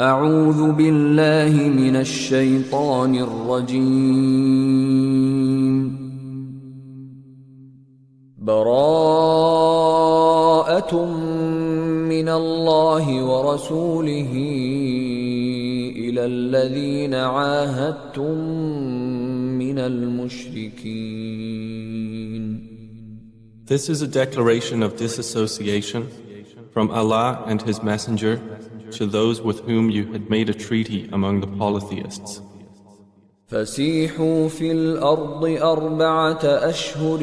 أعوذ بالله من الشيطان الرجيم. براءة من الله ورسوله إلى الذين عاهدتم من المشركين. This is a declaration of disassociation from Allah and His Messenger to those with whom you had made a treaty among the polytheists. فسيحوا في الأرض 4 أشهر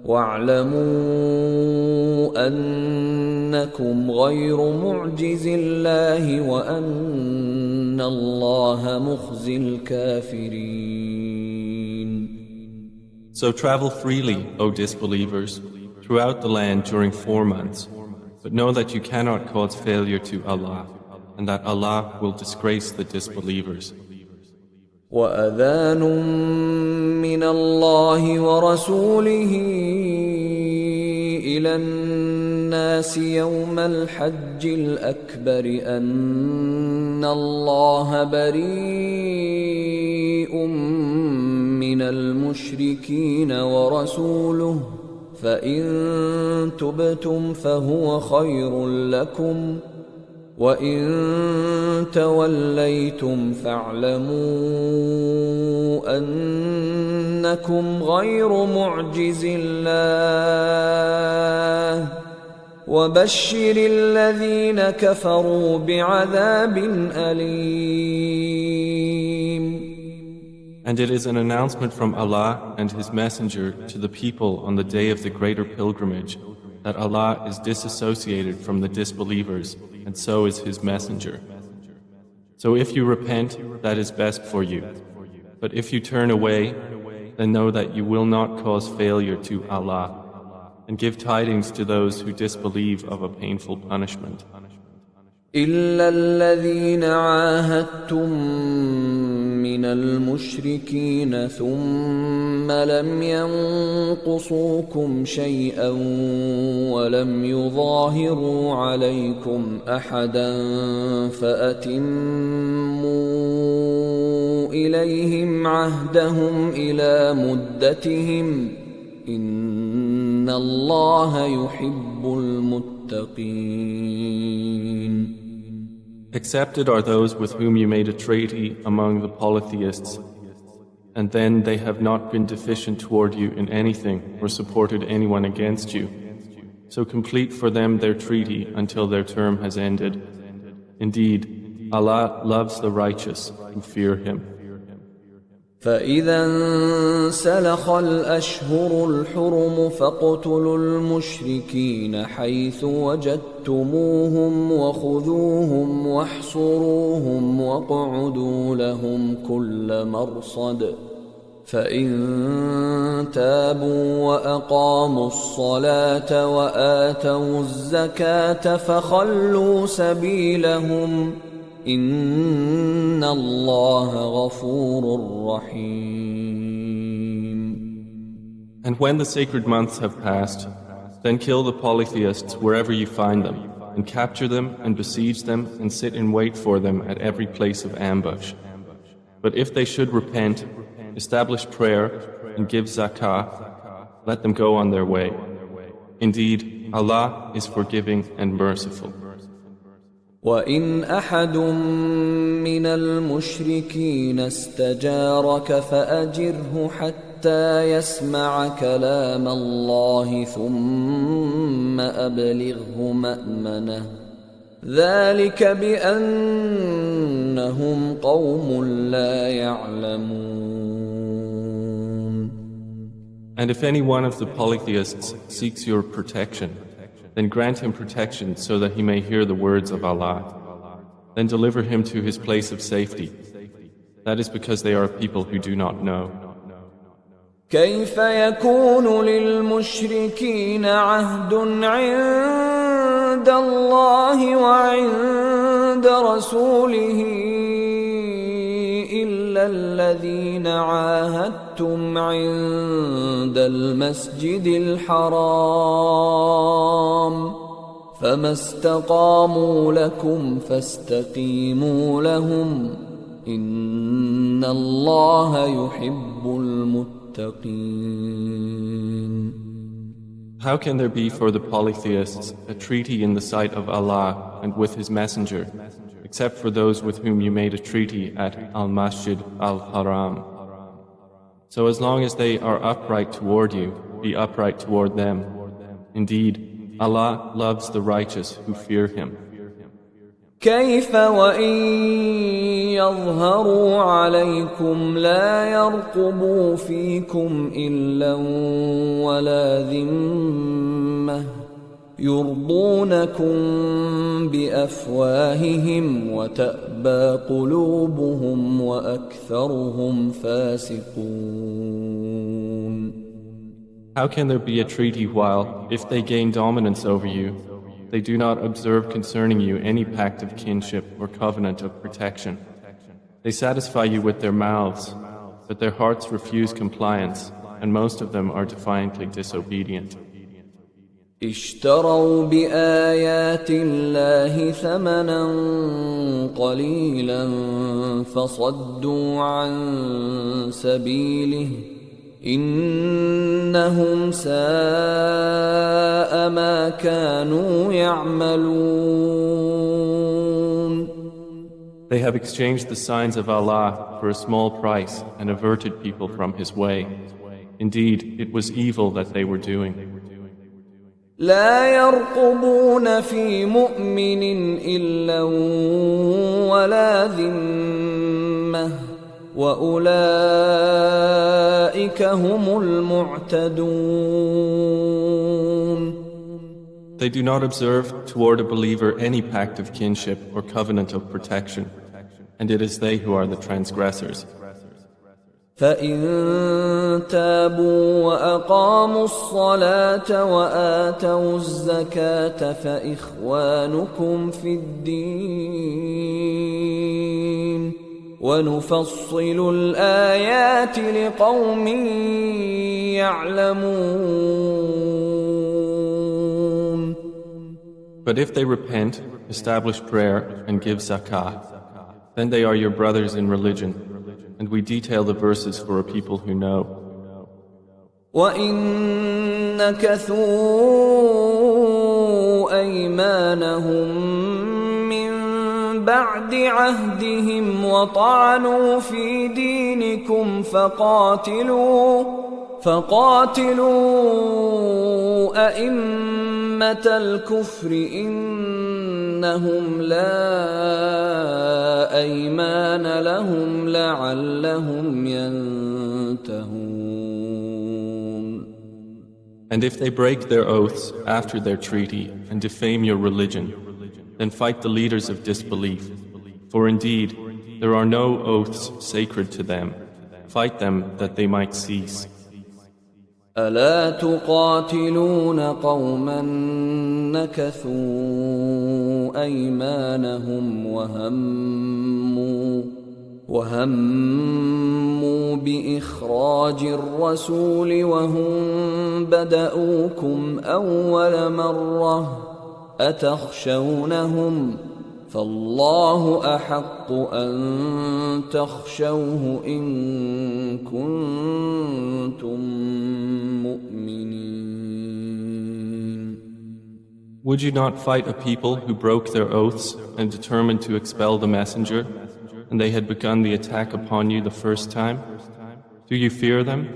واعلموا أنكم غير معجز الله وأن الله مخزي الكافرين. So travel freely, O disbelievers, throughout the land during 4 months, but know that you cannot cause failure to Allah, and that Allah will disgrace the disbelievers. وأذان من الله ورسوله إلى الناس يوم الحج الأكبر أن الله بريء من المشركين ورسوله فإن تبتم فهو خير لكم وإن توليتم فاعلموا أنكم غير معجز الله وبشر الذين كفروا بعذاب أليم. And it is an announcement from Allah and His Messenger to the people on the day of the greater pilgrimage that Allah is disassociated from the disbelievers, and so is His Messenger. So if you repent, that is best for you. But if you turn away, then know that you will not cause failure to Allah, and give tidings to those who disbelieve of a painful punishment. إلا الذين عاهدتم من المشركين ثم لم ينقصوكم شيئا ولم يظاهروا عليكم أحدا فأتموا إليهم عهدهم إلى مدتهم إن الله يحب المتقين. Accepted are those with whom you made a treaty among the polytheists, and then they have not been deficient toward you in anything or supported anyone against you. So complete for them their treaty until their term has ended. Indeed, Allah loves the righteous who fear Him. فإذا انسلخ الأشهر الحرم فاقتلوا المشركين حيث وجدتموهم وخذوهم واحصروهم واقعدوا لهم كل مرصد فإن تابوا وأقاموا الصلاة وآتوا الزكاة فخلوا سبيلهم إن الله غفور رحيم. And when the sacred months have passed, then kill the polytheists wherever you find them, and capture them and besiege them and sit in wait for them at every place of ambush. But if they should repent, establish prayer, and give zakah, let them go on their way. Indeed, Allah is forgiving and merciful. وَإِنْ أَحَدٌ مِّنَ الْمُشْرِكِينَ اسْتَجَارَكَ فَأَجِرْهُ حَتَّى يَسْمَعَ كَلَامَ اللَّهِ ثُمَّ أَبْلِغْهُ مَأْمَنَهُ ذَلِكَ بِأَنَّهُمْ قَوْمٌ لَّا يَعْلَمُونَ. And if any one of the polytheists seeks your protection, then grant him protection so that he may hear the words of Allah. Then deliver him to his place of safety. That is because they are a people who do not know. كيف يكون للمشركين عهد عند الله وعند رسوله إلا الذين عاهدتم عند المسجد الحرام فما استقاموا لكم فاستقيموا لهم إن الله يحب المتقين. How can there be for the polytheists a treaty in the sight of Allah and with His Messenger, except for those with whom you made a treaty at Al-Masjid Al-Haram? So as long as they are upright toward you, be upright toward them. Indeed, Allah loves the righteous who fear Him. كيف وإن يظهروا عليكم لا يرقبوا فيكم إلا ولا ذمة يرضونكم بأفواههم وتأبى قلوبهم وأكثرهم فاسقون. How can there be a treaty while, if they gain dominance over you, they do not observe concerning you any pact of kinship or covenant of protection? They satisfy you with their mouths, but their hearts refuse compliance, and most of them are defiantly disobedient. اشتروا بآيات الله ثمنا قليلا فصدوا عن سبيله إنهم ساء ما كانوا يعملون. They have exchanged the signs of Allah for a small price and averted people from His way. Indeed, it was evil that they were doing. لا يرقبون في مؤمن إلا ولا ذمة وأولئك هم المعتدون. They do not observe toward a believer any pact of kinship or covenant of protection, and it is they who are the transgressors. فإن تابوا وأقاموا الصلاة وآتوا الزكاة فإخوانكم في الدين ونفصل الآيات لقوم يعلمون. But if they repent, establish prayer, and give zakah, then they are your brothers in religion, and we detail the verses for a people who know. وَإِن نَكَثُوا أَيْمَانَهُم مِّن بَعْدِ عَهْدِهِمْ وَطَعَنُوا فِي دِينِكُمْ فقاتلوا أئمة الكفر إنهم لا أيمان لهم لعلهم ينتهون. And if they break their oaths after their treaty and defame your religion, then fight the leaders of disbelief. For indeed, there are no oaths sacred to them. Fight them that they might cease. ألا تقاتلون قوما نكثوا أيمانهم وهموا بإخراج الرسول وهم بدؤوكم أول مرة أتخشونهم فالله أحق أن تخشوه إن كنتم مؤمنين. Would you not fight a people who broke their oaths and determined to expel the messenger, and they had begun the attack upon you the first time? Do you fear them?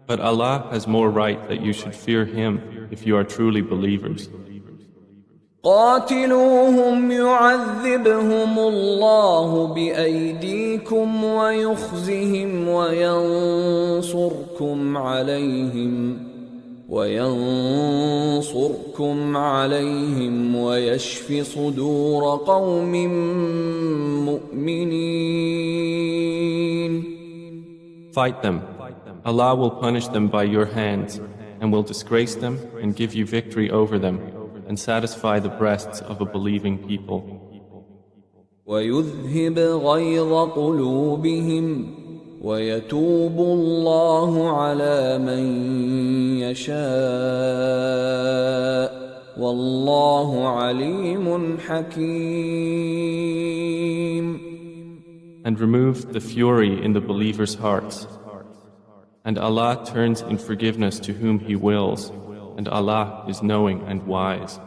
But Allah has more right that you should fear Him if you are truly believers. قاتلوهم يعذبهم الله بأيديكم ويخزهم وينصركم عليهم ويشف صدور قوم مؤمنين. Fight them. Allah will punish them by your hands and will disgrace them and give you victory over them and satisfy the breasts of a believing people. وَيُذْهِبْ غَيْظَ قُلُوبِهِمْ وَيَتُوبُ اللَّهُ عَلَى مَن يَشَاءُ والله عليم حكيم. And removed the fury in the believers' hearts. And Allah turns in forgiveness to whom He wills, and Allah is knowing and wise.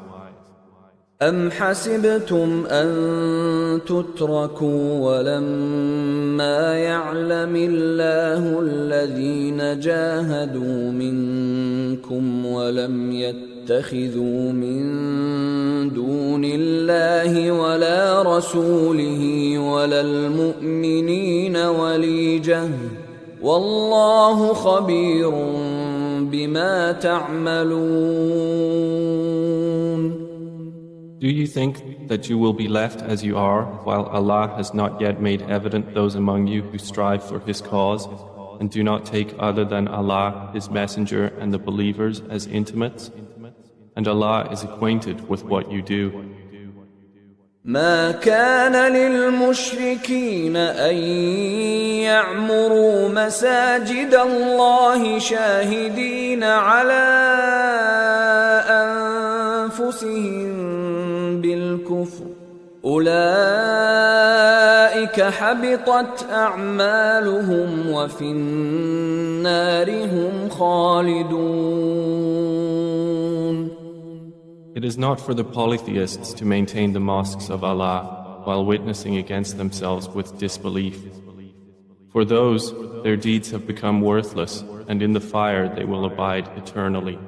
أم حسبتم أن تتركوا ولما يعلم الله الذين جاهدوا منكم ولم يتخذوا من دون الله ولا رسوله ولا المؤمنين وليجة والله خبير بما تعملون. Do you think that you will be left as you are, while Allah has not yet made evident those among you who strive for His cause, and do not take other than Allah, His Messenger, and the believers as intimates? And Allah is acquainted with what you do. ما كان للمشركين أن يعمروا مساجد الله شاهدين على أنفسهم بالكفر أولئك حبطت أعمالهم وفي النار هم خالدون. It is not for the polytheists to maintain the mosques of Allah while witnessing against themselves with disbelief. For those, their deeds have become worthless, and in the fire they will abide eternally.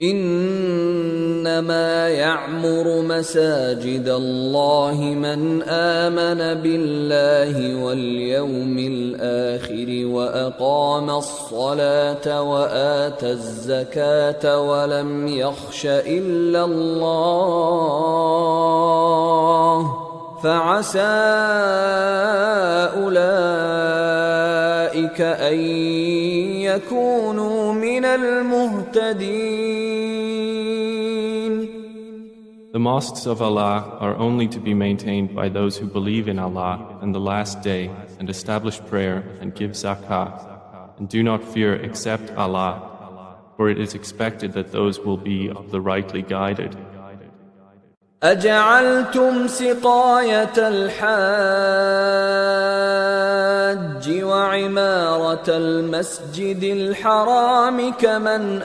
إنما يعمر مساجد الله من آمن بالله واليوم الآخر وأقام الصلاة وآتى الزكاة ولم يخش إلا الله فعسى أولئك أن يكونوا من المهتدين. The mosques of Allah are only to be maintained by those who believe in Allah and the last day and establish prayer and give zakah and do not fear except Allah, for it is expected that those will be of the rightly guided. أجعلتم سقاية الحاج وعمارة المسجد الحرام كمن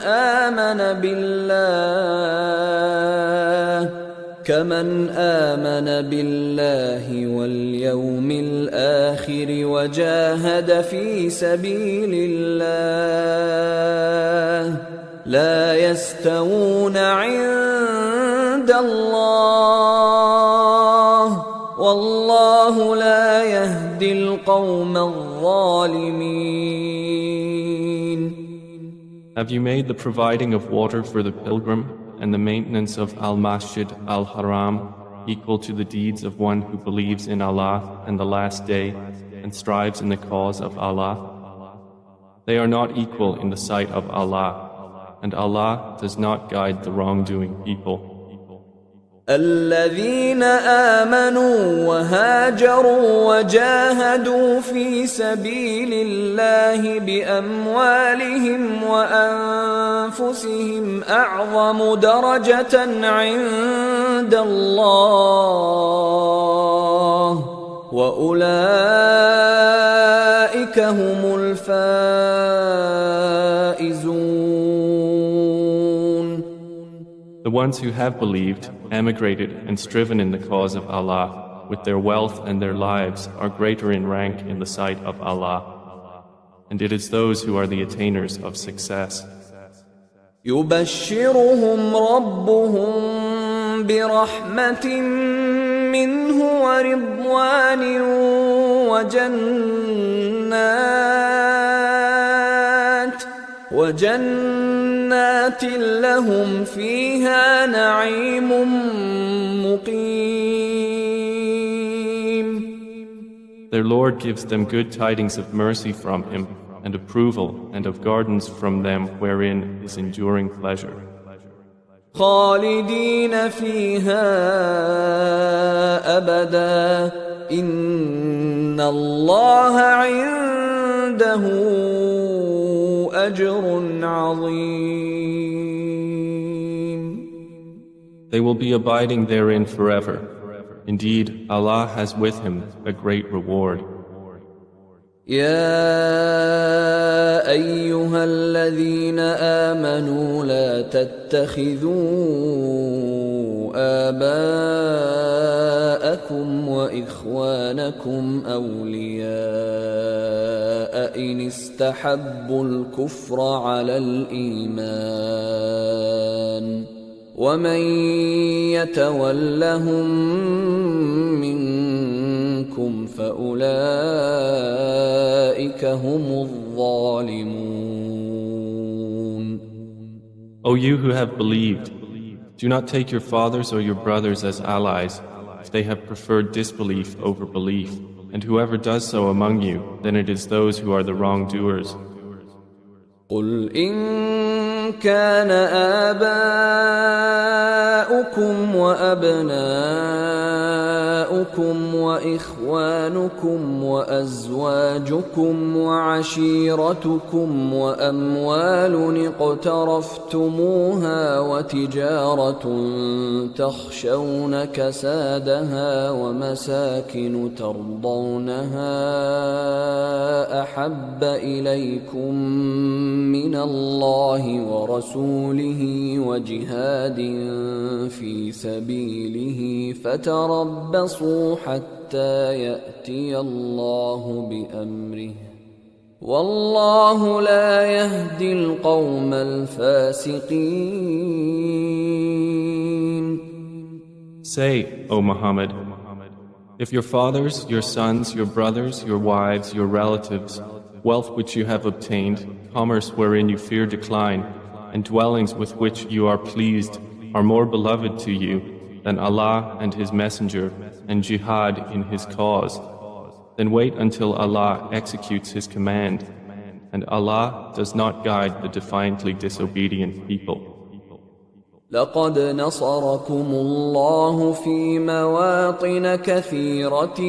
آمن بالله واليوم الآخر وجاهد في سبيل الله لا يستوون عند الله والله لا يهدي القوم الظالمين. Have you made the providing of water for the pilgrim and the maintenance of Al-Masjid Al-Haram equal to the deeds of one who believes in Allah and the last day and strives in the cause of Allah? They are not equal in the sight of Allah, and Allah does not guide the wrongdoing people. الذين آمنوا وهاجروا وجاهدوا في سبيل الله بأموالهم وأنفسهم أعظم درجة عند الله وأولئك هم الفائزون. The ones who have believed, emigrated and striven in the cause of Allah with their wealth and their lives are greater in rank in the sight of Allah. And it is those who are the attainers of success. يبشرهم ربهم برحمة منه ورضوان وجنات لهم فيها نعيم مقيم. Their Lord gives them good tidings of mercy from Him and approval and of gardens from them wherein is enduring pleasure. خالدين فيها أبدا إن الله عنده أجر عظيم. They will be abiding therein forever. Indeed, Allah has with him a great reward. يا أيها الذين آمنوا لا تتخذوا آباءكم وإخوانكم أولياء إن استحبوا الكفر على الإيمان ومن يتولهم منكم فأولئك هم الظالمون. O you who have believed, do not take your fathers or your brothers as allies if they have preferred disbelief over belief, and whoever does so among you, then it is those who are the wrongdoers. قل إن كان آباؤكم وأبناؤكم وإخوانكم وأزواجكم وعشيرتكم وأموال اقترفتموها وتجارة تخشون كسادها ومساكن ترضونها أحب إليكم من الله ورسوله وجهاد في سبيله فتربصوا حتى يأتي الله بأمره والله لا يهدي القوم الفاسقين. Say, O Muhammad, if your fathers, your sons, your brothers, your wives, your relatives, wealth which you have obtained, commerce wherein you fear decline, and dwellings with which you are pleased are more beloved to you than Allah and His Messenger and jihad in His cause, then wait until Allah executes His command, and Allah does not guide the defiantly disobedient people. لقد نصركم الله في مواطن كثيرة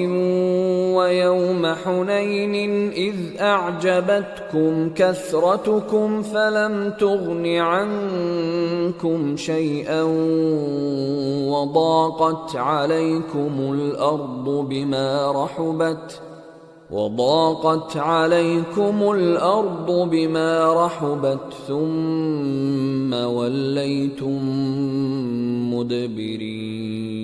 ويوم حنين إذ أعجبتكم كثرتكم فلم تغن عنكم شيئا وضاقت عليكم الأرض بما رحبت ثم وليتم مدبرين.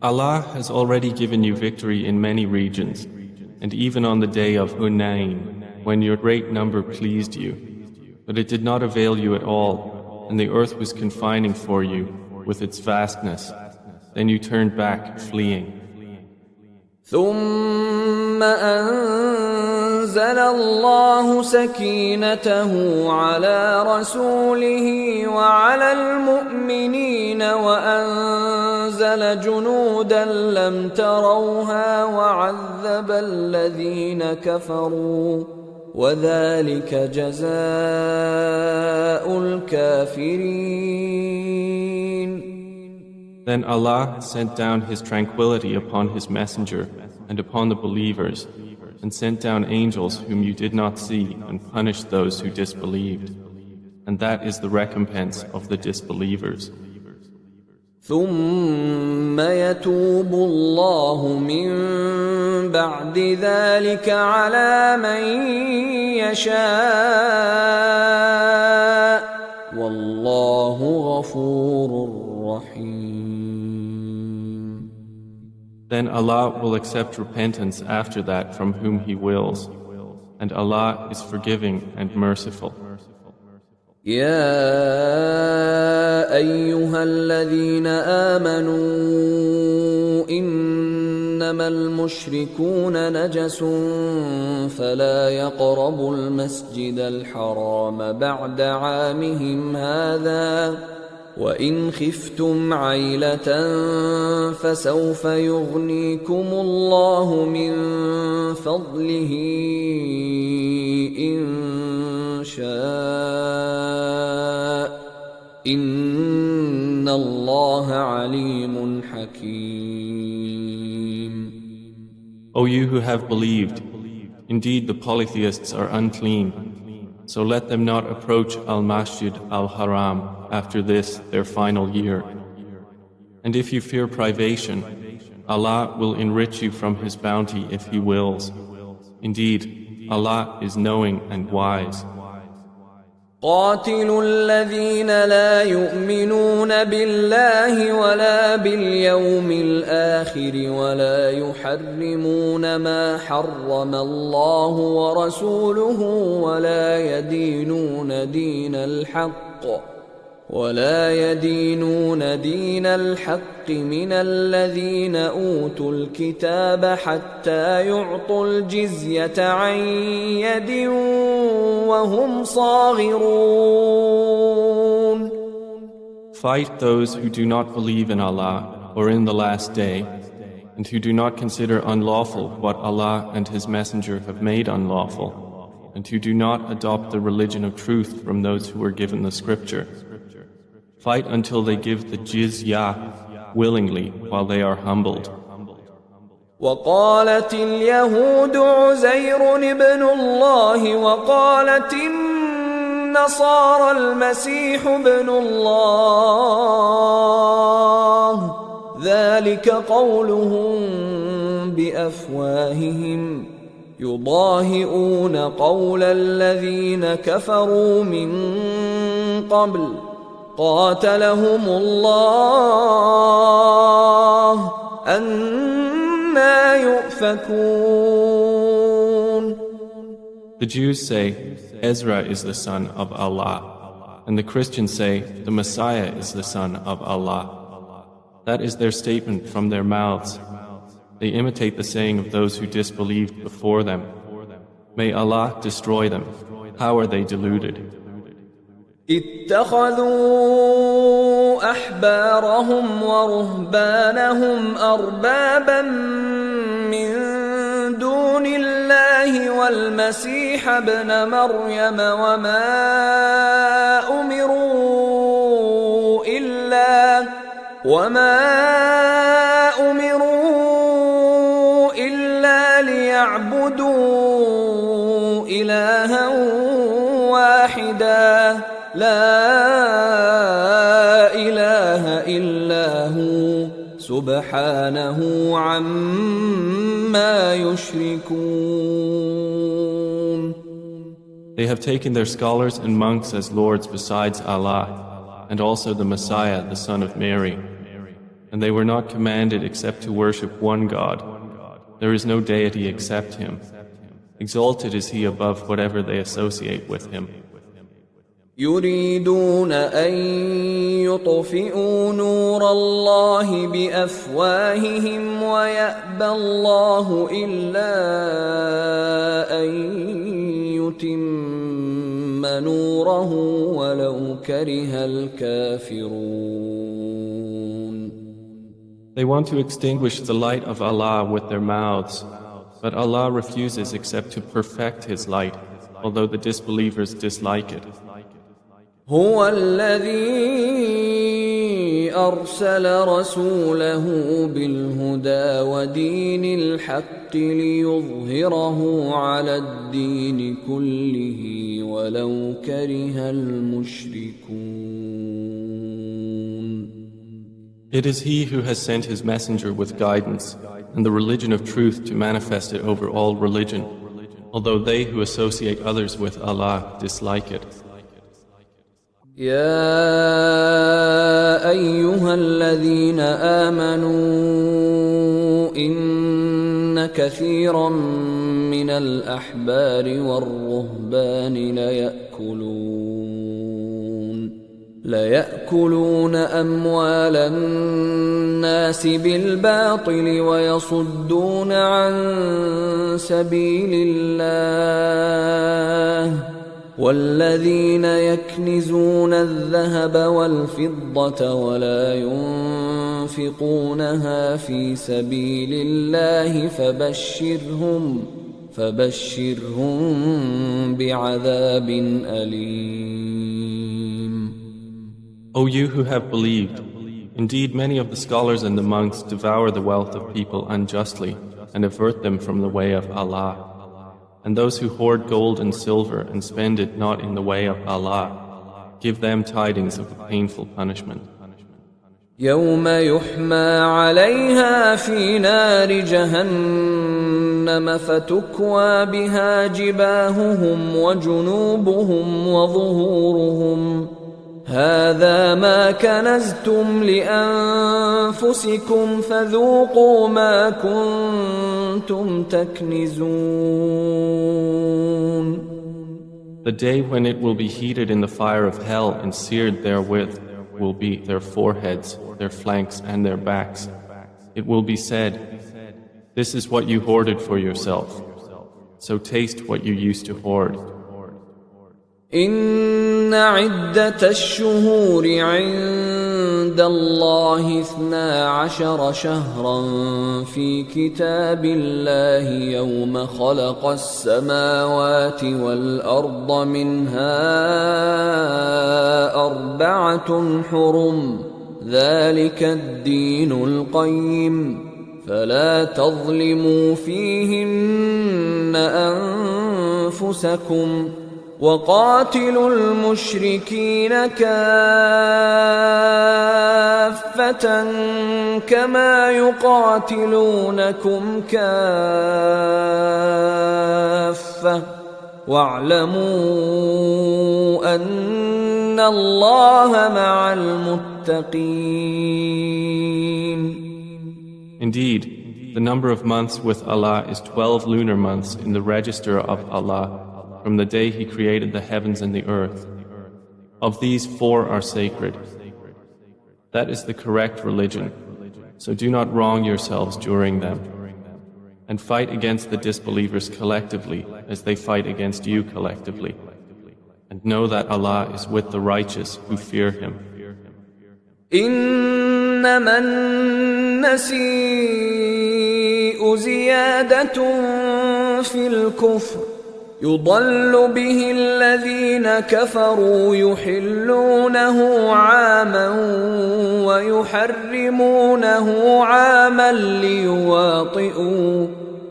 Allah has already given you victory in many regions, and even on the day of Hunayn, when your great number pleased you. But it did not avail you at all, and the earth was confining for you with its vastness. Then you turned back, fleeing. ثم أنزل الله سكينته على رسوله وعلى المؤمنين وأنزل جنودا لم تروها وعذب الذين كفروا وذلك جزاء الكافرين. Then Allah sent down His tranquility upon His messenger and upon the believers, and sent down angels whom you did not see, and punished those who disbelieved. And that is the recompense of the disbelievers. ثم يتوب الله من بعد ذلك على من يشاء والله غفور رحيم. Then Allah will accept repentance after that from whom He wills, and Allah is forgiving and merciful. يا أيها الذين آمنوا إنما المشركون نجس فلا يقربوا المسجد الحرام بعد عامهم هذا وإن خفتم عيلة فسوف يغنيكم الله من فضله إن شاء إن الله عليم حكيم. O you who have believed, indeed the polytheists are unclean, So let them not approach Al-Masjid Al-Haram after this, their final year. And if you fear privation, Allah will enrich you from His bounty if He wills. Indeed, Allah is knowing and wise. قاتلوا الذين لا يؤمنون بالله ولا باليوم الآخر ولا يحرمون ما حرم الله ورسوله ولا يدينون دين الحق من الذين أوتوا الكتاب حتى يعطوا الجزية عن يد وهم صاغرون. Fight those who do not believe in Allah or in the last day, and who do not consider unlawful what Allah and His Messenger have made unlawful, and who do not adopt the religion of truth from those who were given the scripture. Fight until they give the jizyah willingly while they are humbled. وقالت اليهود عزير ابن الله وقالت النصارى المسيح ابن الله ذلك قولهم بأفواههم يضاهئون قول الذين كفروا من قبل قاتلهم الله أنى يؤفكون. The Jews say, Ezra is the son of Allah, and the Christians say, the Messiah is the son of Allah. That is their statement from their mouths. They imitate the saying of those who disbelieved before them. May Allah destroy them. How are they deluded? اتخذوا أحبارهم ورهبانهم أربابا من دون الله والمسيح ابن مريم وما أمروا إلا ليعبدوا إلها واحدا لا إله إلا هو سبحانه عما يشركون. They have taken their scholars and monks as lords besides Allah, and also the Messiah, the son of Mary. And they were not commanded except to worship one God. There is no deity except Him. Exalted is He above whatever they associate with Him. يريدون أن يطفئوا نور الله بأفواههم ويأبى الله إلا أن يتم نوره ولو كره الكافرون. They want to extinguish the light of Allah with their mouths, but Allah refuses except to perfect His light, although the disbelievers dislike it. هو الذي أرسل رسوله بالهدى ودين الحق ليظهره على الدين كله ولو كره المشركون. It is He who has sent His messenger with guidance and the religion of truth to manifest it over all religion, although they who associate others with Allah dislike it. يا أيها الذين آمنوا إن كثيرا من الأحبار والرهبان ليأكلون أموال الناس بالباطل ويصدون عن سبيل الله والذين يكنزون الذهب والفضة ولا ينفقونها في سبيل الله فبشرهم بعذاب أليم. O you who have believed, indeed many of the scholars and the monks devour the wealth of people unjustly and avert them from the way of Allah. And those who hoard gold and silver and spend it not in the way of Allah, give them tidings of a painful punishment. يوم يحمى عليها في نار جهنم فتكوى بها جباههم وجنوبهم وظهورهم هذا ما كنزتم لأنفسكم فذوقوا ما كنتم تكنزون. The day when it will be heated in the fire of hell and seared therewith will be their foreheads, their flanks, and their backs. It will be said, "This is what you hoarded for yourself. So taste what you used to hoard." إن عدة الشهور عند الله 12 شهرا في كتاب الله يوم خلق السماوات والأرض منها 4 حرم ذلك الدين القيم فلا تظلموا فيهن أنفسكم وقاتلوا المشركين كافة كما يقاتلونكم كافة واعلموا أن الله مع المتقين. Indeed, the number of months with Allah is 12 lunar months in the register of Allah from the day He created the heavens and the earth. Of these 4 are sacred. That is the correct religion. So do not wrong yourselves during them. And fight against the disbelievers collectively as they fight against you collectively. And know that Allah is with the righteous who fear Him. إنما النسيء زيادة في الكفر يضل به الذين كفروا يحلونه عاما ويحرمونه عاما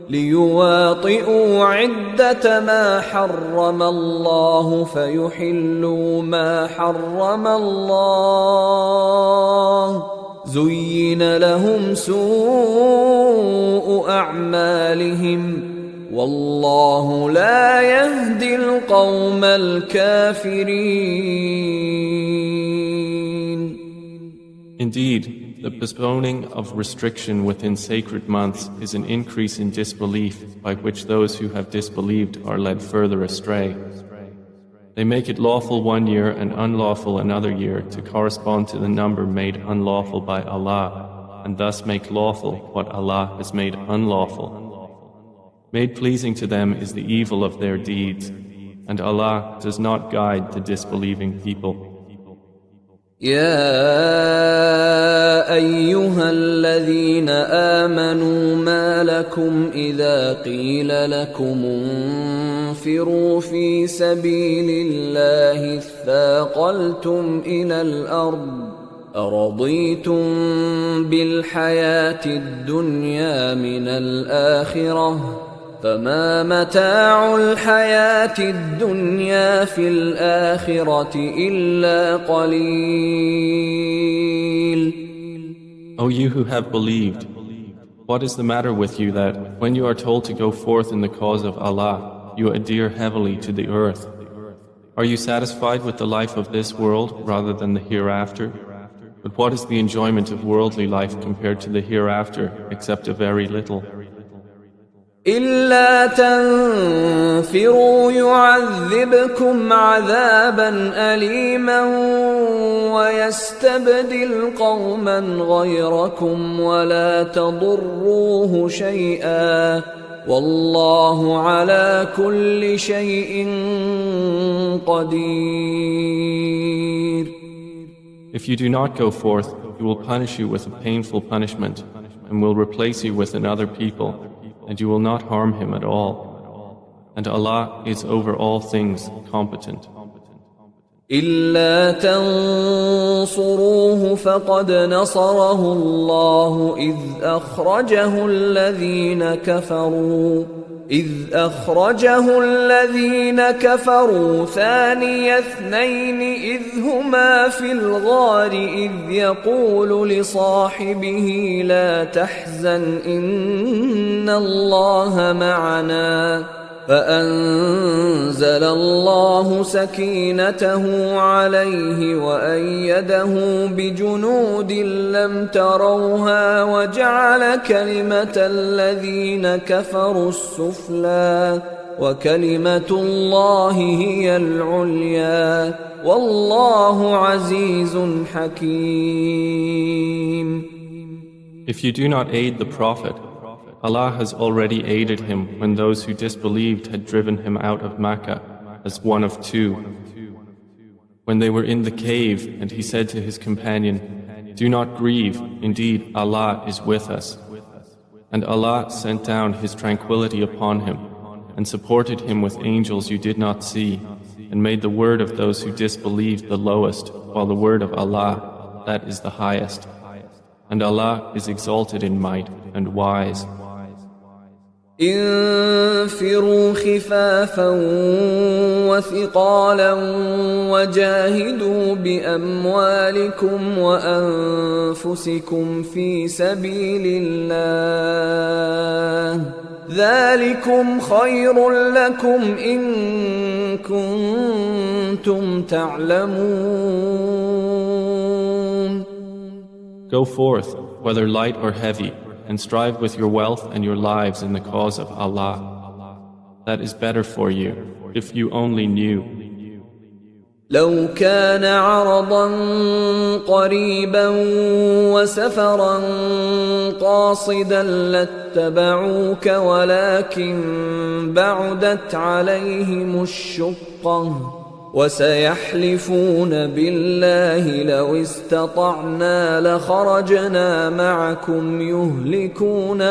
ليواطئوا عدة ما حرم الله فيحلوا ما حرم الله زين لهم سوء أعمالهم والله لا يهدي القوم الكافرين. Indeed, the postponing of restriction within sacred months is an increase in disbelief by which those who have disbelieved are led further astray. They make it lawful one year and unlawful another year to correspond to the number made unlawful by Allah, and thus make lawful what Allah has made unlawful. Made pleasing to them is the evil of their deeds, and Allah does not guide the disbelieving people. يا أيها الذين آمنوا ما لكم إذا قيل لكم انفروا في سبيل الله اثاقلتم إلى الأرض أرضيتم بالحياة الدنيا من الآخرة فما متاع الحياة الدنيا في الآخرة إلا قليل. O you who have believed, what is the matter with you that, when you are told to go forth in the cause of Allah, you adhere heavily to the earth? Are you satisfied with the life of this world rather than the hereafter? But what is the enjoyment of worldly life compared to the hereafter except a very little? إلا تنفروا يعذبكم عذابا أليما ويستبدل قوما غيركم ولا تضروه شيئا والله على كل شيء قدير. If you do not go forth, He will punish you with a painful punishment and will replace you with another people, and you will not harm him at all. And Allah is over all things competent. إلا تنصروه فقد نصره الله إذ أخرجه الذين كفروا إذ أخرجه الذين كفروا ثاني اثنين إذ هما في الغار إذ يقول لصاحبه لا تحزن إن الله معنا فأنزل الله سكينته عليه وأيده بجنود لم تروها وجعل كلمة الذين كفروا السفلى وكلمة الله هي العليا والله عزيز حكيم. If you do not aid the Prophet, Allah has already aided him when those who disbelieved had driven him out of Makkah as one of two. When they were in the cave and he said to his companion, "Do not grieve, indeed Allah is with us." And Allah sent down His tranquility upon him and supported him with angels you did not see and made the word of those who disbelieved the lowest while the word of Allah, that is the highest. And Allah is exalted in might and wise. انفروا خفافا وثقالا وجاهدوا بأموالكم وأنفسكم في سبيل الله ذلكم خير لكم إن كنتم تعلمون. Go forth, whether light or heavy, and strive with your wealth and your lives in the cause of Allah. That is better for you, if you only knew. لو كان عرضا قريبا وسفرا قاصدا لاتبعوك ولكن بعدت عليهم الشقة وسيحلفون بالله لو استطعنا لخرجنا معكم يهلكون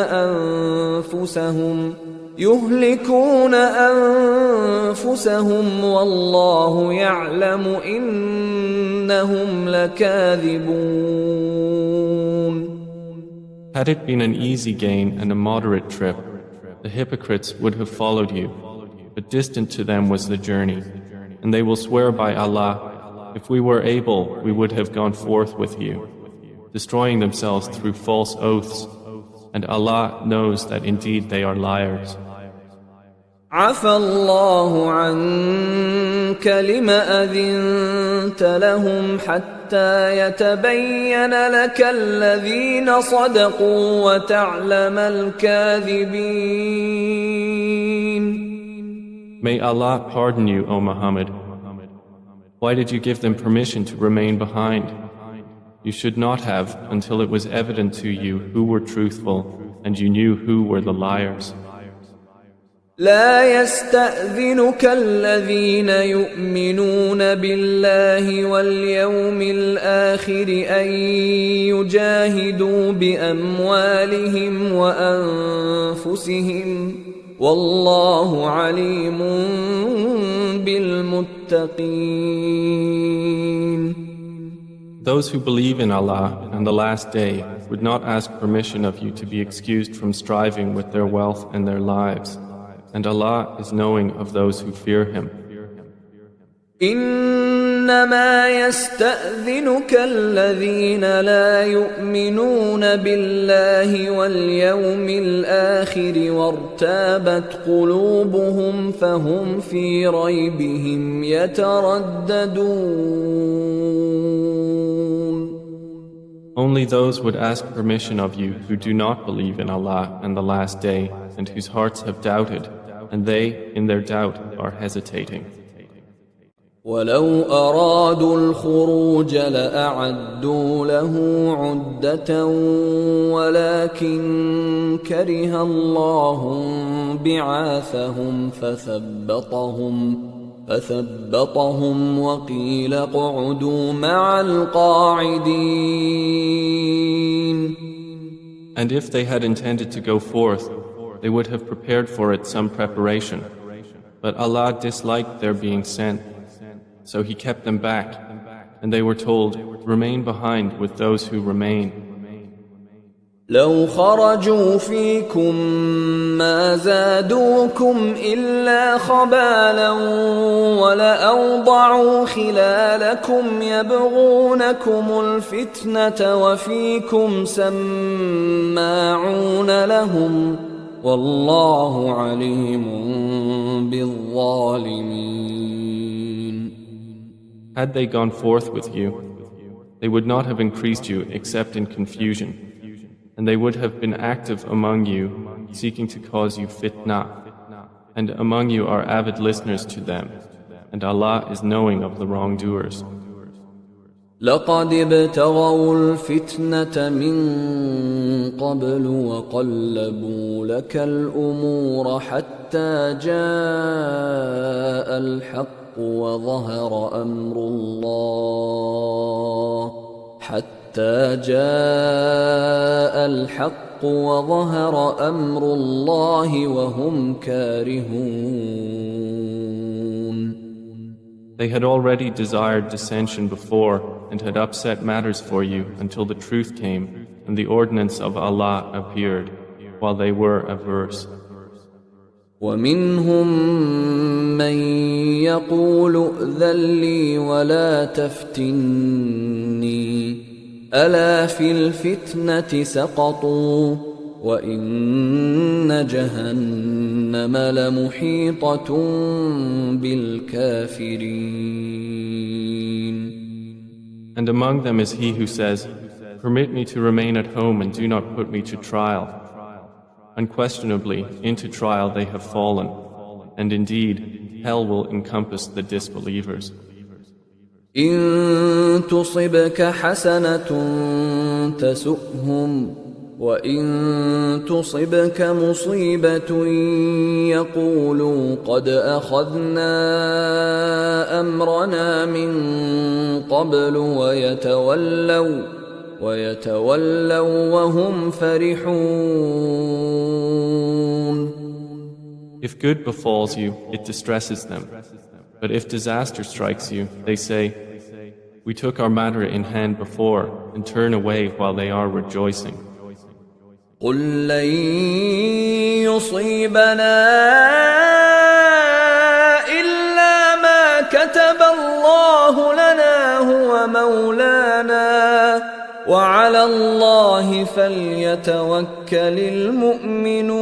أنفسهم والله يعلم إنهم لكاذبون. Had it been an easy gain and a moderate trip, the hypocrites would have followed you, but distant to them was the journey. And they will swear by Allah, if we were able, we would have gone forth with you, destroying themselves through false oaths, and Allah knows that indeed they are liars. عفى الله عنك لم أذنت لهم حتى يتبين لك الذين صدقوا وتعلم الكاذبين. May Allah pardon you, O Muhammad. Why did you give them permission to remain behind? You should not have until it was evident to you who were truthful and you knew who were the liars. لا يستأذنك الذين يؤمنون بالله واليوم الآخر أن يجاهدوا بأموالهم وأنفسهم والله عليم بالمتقين. Those who believe in Allah and the last day would not ask permission of you to be excused from striving with their wealth and their lives, and Allah is knowing of those who fear Him. إنما يستأذنك الذين لا يؤمنون بالله واليوم الآخر وارتابت قلوبهم فهم في ريبهم يترددون. Only those would ask permission of you who do not believe in Allah and the last day and whose hearts have doubted, and they, in their doubt, are hesitating. ولو أرادوا الخروج لأعدوا له عدة ولكن كره الله بعاثهم فثبطهم وقيل اقعدوا مع القاعدين. And if they had intended to go forth, they would have prepared for it some preparation. But Allah disliked their being sent. So He kept them back, and they were told, remain behind with those who remain. لو خرجوا فيكم ما زادوكم إلا خبالا ولأوضعوا خلالكم يبغونكم الفتنة وفيكم سماعون لهم والله عليم بالظالمين. Had they gone forth with you, they would not have increased you except in confusion, and they would have been active among you, seeking to cause you fitna. And among you are avid listeners to them, and Allah is knowing of the wrongdoers. لقد ابتغوا الفتنة من قبل وقلبوا لك الأمور حتى جاء الحق وظهر أمر الله وهم كارهون. They had already desired dissension before and had upset matters for you until the truth came and the ordinance of Allah appeared while they were averse. ومنهم من يقول ائذن لي ولا تفتني ألا في الفتنة سقطوا وإن جهنم لمحيطة بالكافرين. And among them is he who says, "Permit me to remain at home and do not put me to trial." Unquestionably, into trial they have fallen, and indeed, hell will encompass the disbelievers. إن تصبك حسنة تسؤهم وإن تصبك مصيبة يقولوا قد أخذنا أمرنا من قبل ويتولوا وهم فرحون. If good befalls you, it distresses them. But if disaster strikes you, they say, "We took our matter in hand before," and turn away while they are rejoicing. قل لن يصيبنا إلا ما كتب الله لنا هو مولانا وعلى الله فليتوكل المؤمنون.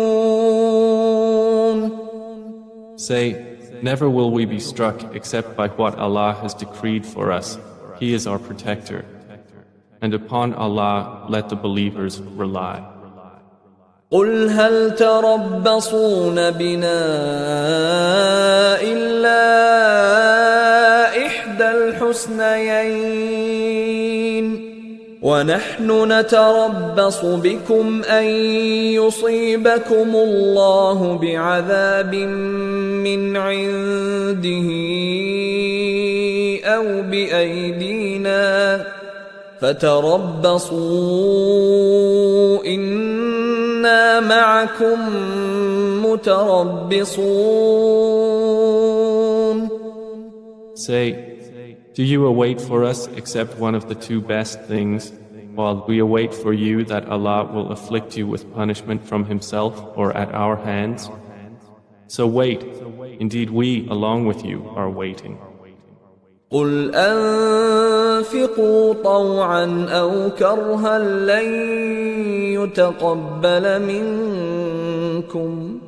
Say, never will we be struck except by what Allah has decreed for us. He is our protector. And upon Allah let the believers rely. قل هل تربصون بنا إلا إحدى الحسنيين ونحن نتربص بكم أن يصيبكم الله بعذاب من عنده أو بأيدينا فتربصوا إنا معكم متربصون. Say, do you await for us except one of the two best things, while we await for you that Allah will afflict you with punishment from Himself or at our hands? So wait, indeed we along with you are waiting. قل أنفقوا طوعا أو كرها لن يتقبل منكم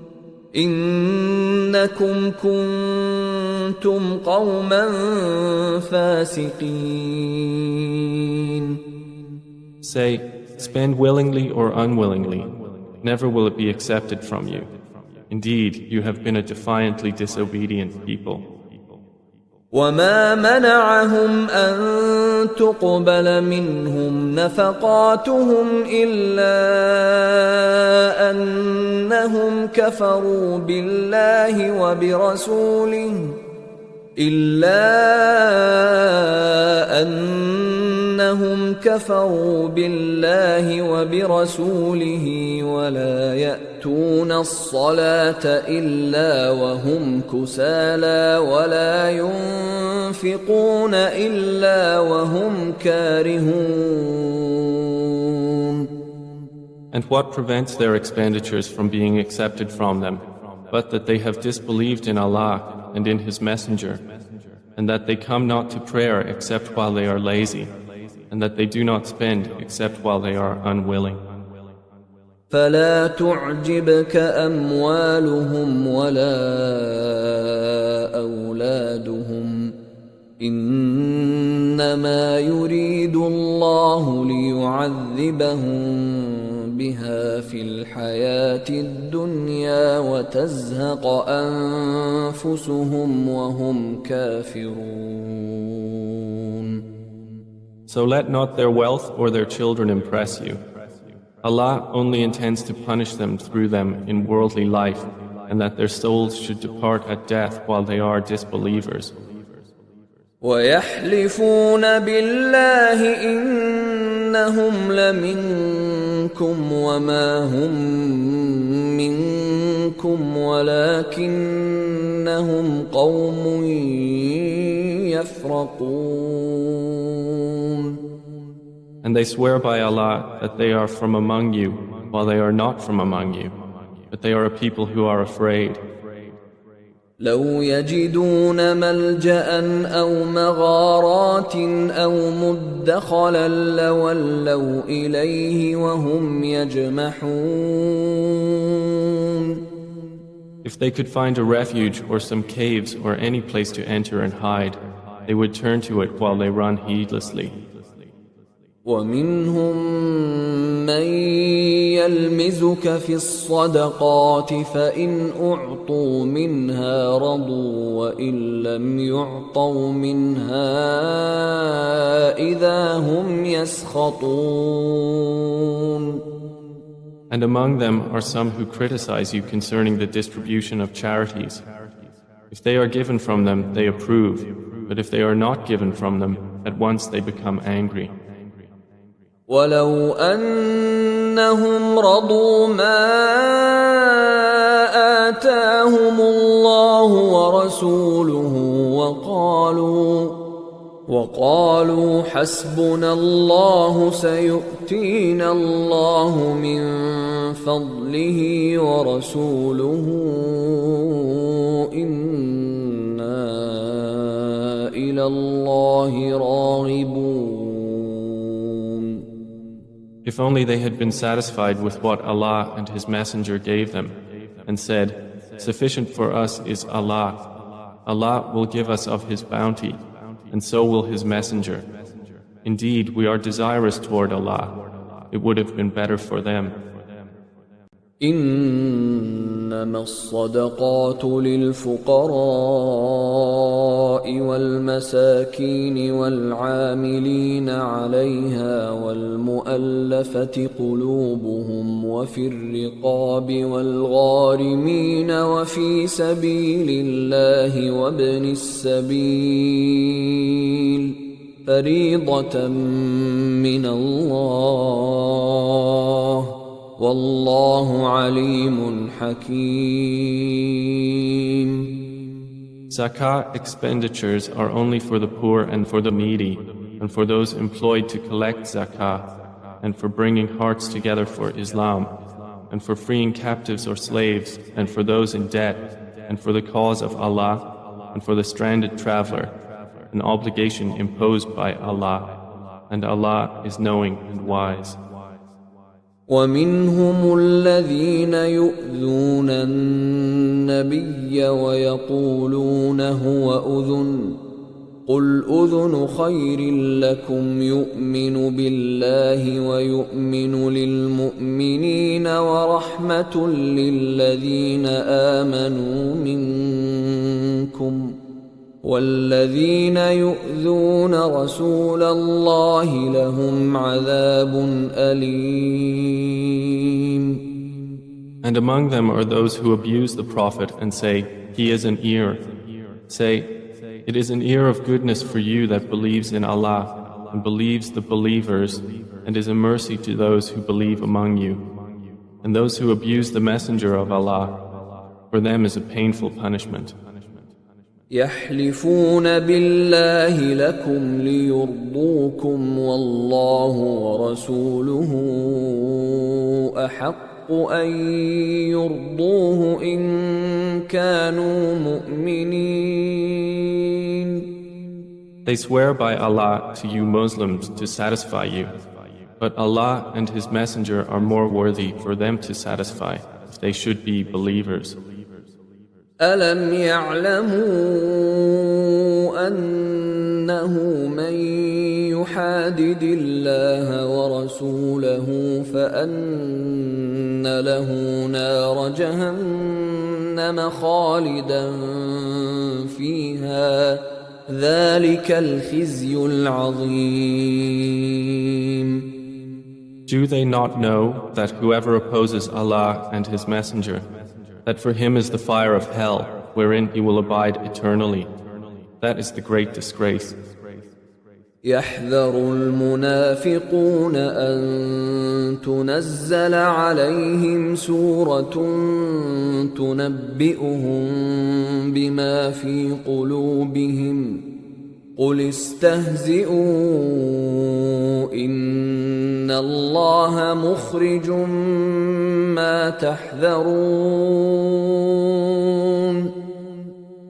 إنكم كنتم قوما فاسقين. Say, spend willingly or unwillingly, never will it be accepted from you. Indeed, you have been a defiantly disobedient people. وما منعهم أن تقبل منهم نفقاتهم إلا أنهم كفروا بالله وبرسوله ولا يأتون الصلاة إلا وهم كسالى ولا ينفقون إلا وهم كارهون. And what prevents their expenditures from being accepted from them, but that they have disbelieved in Allah and in His Messenger, and that they come not to prayer except while they are lazy, and that they do not spend except while they are unwilling. فلا تعجبك أموالهم ولا أولادهم إنما يريد الله ليعذبهم بها في الحياة الدنيا وتزهق أنفسهم وهم كافرون. So let not their wealth or their children impress you. Allah only intends to punish them through them in worldly life, and that their souls should depart at death while they are disbelievers. وَيَحْلِفُونَ بِاللَّهِ إِنَّهُمْ لَمِنكُمْ وَمَا هُمْ مِنكُمْ وَلَكِنَّهُمْ قَوْمٌ يَفْرَقُونَ. And they swear by Allah that they are from among you, while they are not from among you, but they are a people who are afraid. لو يجدون ملجأ أو مغارات أو مدخلا لولوا إليه وهم يجمحون. If they could find a refuge or some caves or any place to enter and hide, they would turn to it while they run heedlessly. ومنهم من يلمزك في الصدقات فإن أعطوا منها رضوا وإن لم يعطوا منها إذا هم يسخطون. And among them are some who criticize you concerning the distribution of charities. If they are given from them, they approve, but if they are not given from them, at once they become angry. ولو أنهم رضوا ما آتاهم الله ورسوله وقالوا حسبنا الله سيؤتينا الله من فضله ورسوله إنا إلى الله راغبون. If only they had been satisfied with what Allah and His Messenger gave them, and said, "Sufficient for us is Allah. Allah will give us of His bounty, and so will His Messenger. Indeed, we are desirous toward Allah. It would have been better for them." إنما الصدقات للفقراء والمساكين والعاملين عليها والمؤلفة قلوبهم وفي الرقاب والغارمين وفي سبيل الله وابن السبيل فريضة من الله والله عليم حكيم. Zakah expenditures are only for the poor and for the needy, and for those employed to collect zakah, and for bringing hearts together for Islam, and for freeing captives or slaves, and for those in debt, and for the cause of Allah, and for the stranded traveler, an obligation imposed by Allah, and Allah is knowing and wise. ومنهم الذين يؤذون النبي ويقولون هو أذن قل أذن خير لكم يؤمن بالله ويؤمن للمؤمنين ورحمة للذين آمنوا منكم والذين يؤذون رسول الله لهم عذاب أليم. And among them are those who abuse the Prophet and say, "He is an ear." Say, "It is an ear of goodness for you that believes in Allah and believes the believers, and is a mercy to those who believe among you. And those who abuse the Messenger of Allah, for them is a painful punishment." يحلفون بالله لكم ليرضوكم والله ورسوله أحق أن يرضوه إن كانوا مؤمنين. They swear by Allah to you Muslims to satisfy you, but Allah and His Messenger are more worthy for them to satisfy if they should be believers. ألم يعلموا أنه من يحادد الله ورسوله فأن له نار جهنم خالدا فيها ذلك الخزي العظيم. Do they not know that whoever opposes Allah and His Messenger, that for him is the fire of hell, wherein he will abide eternally? That is the great disgrace. يحذر المنافقون أن تنزل عليهم سورة تنبئهم بما في قلوبهم قل استهزئوا إن الله مخرج ما تحذرون.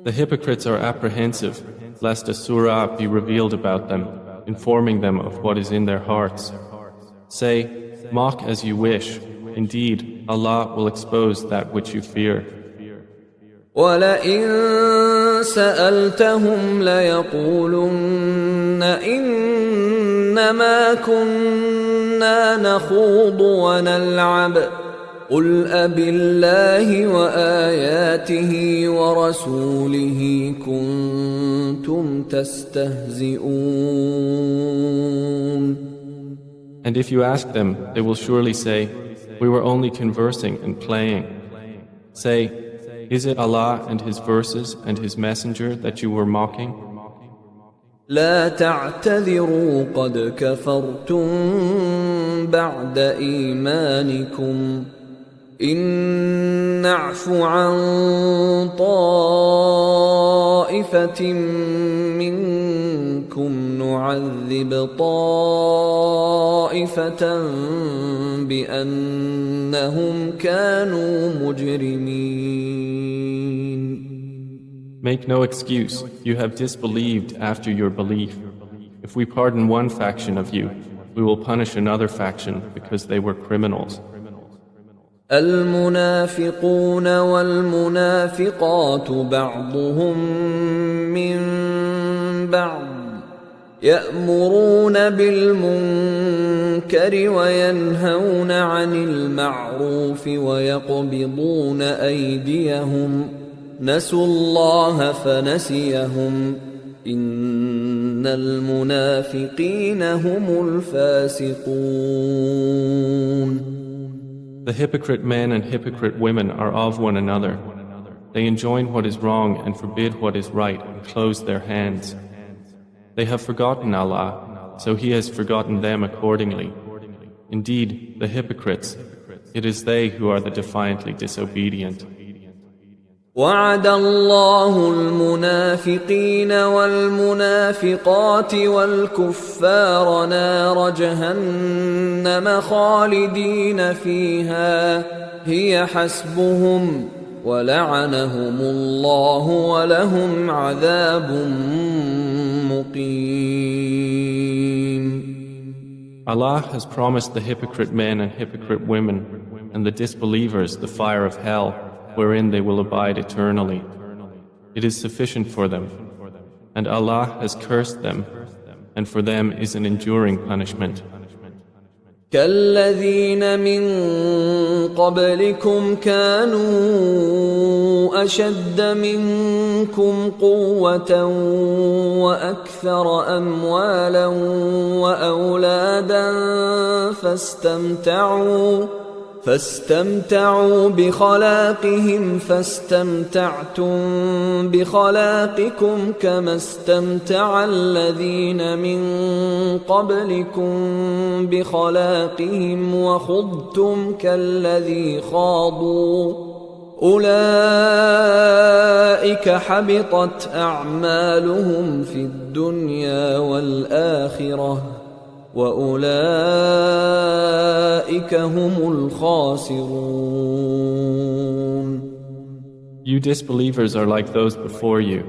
The hypocrites are apprehensive lest a surah be revealed about them, informing them of what is in their hearts. Say, mock as you wish. Indeed, Allah will expose that which you fear. وَلَئِن سَأَلْتَهُمْ لَيَقُولُنَّ إِنَّمَا كُنَّا نَخُوضُ وَنَلْعَبُ قُلْ أَبِاللَّهِ وَآيَاتِهِ وَرَسُولِهِ كُنتُمْ تَسْتَهْزِئُونَ. And if you ask them, they will surely say, we were only conversing and playing. Say, is it Allah and His verses and His Messenger that you were mocking? لا تعتذروا قد كفرتم بعد إيمانكم إن نعف عن طائفة منكم نعذب طائفة بأنهم كانوا مجرمين. Make no excuse, you have disbelieved after your belief. If we pardon one faction of you, we will punish another faction because they were criminals. المنافقون والمنافقات بعضهم من بعض يأمرون بالمنكر وينهون عن المعروف ويقبضون أيديهم نسوا الله فنسيهم إن المنافقين هم الفاسقون. The hypocrite men and hypocrite women are of one another. They enjoin what is wrong and forbid what is right and close their hands. They have forgotten Allah, so He has forgotten them accordingly. Indeed, the hypocrites, it is they who are the defiantly disobedient. وعد الله المنافقين والمنافقات والكفار نار جهنم خالدين فيها هي حسبهم ولعنهم الله ولهم عذاب مقيم. Allah has promised the hypocrite men and hypocrite women and the disbelievers the fire of hell, wherein they will abide eternally. It is sufficient for them, and Allah has cursed them, and for them is an enduring punishment. كالذين من قبلكم كانوا أشد منكم قوة وأكثر أموالا وأولادا فاستمتعوا بخلاقهم فاستمتعتم بخلاقكم كما استمتع الذين من قبلكم بخلاقهم وخضتم كالذي خاضوا أولئك حبطت أعمالهم في الدنيا والآخرة وأولئك هم الخاسرون. You disbelievers are like those before you.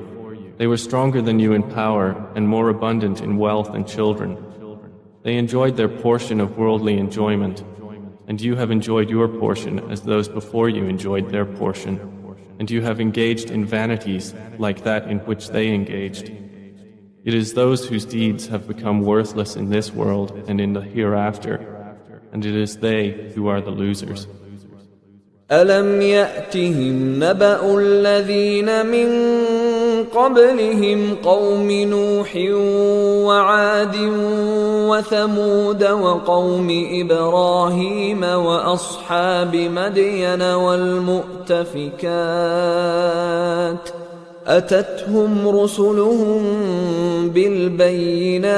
They were stronger than you in power and more abundant in wealth and children. They enjoyed their portion of worldly enjoyment, and you have enjoyed your portion as those before you enjoyed their portion, and you have engaged in vanities like that in which they engaged. It is those whose deeds have become worthless in this world and in the hereafter, and it is they who are the losers. ألم يأتهم نبأ الذين من قبلهم قوم نوح وعاد وثمود وقوم إبراهيم وأصحاب مدين والمؤتفكات أتتهم رسلهم بالبينات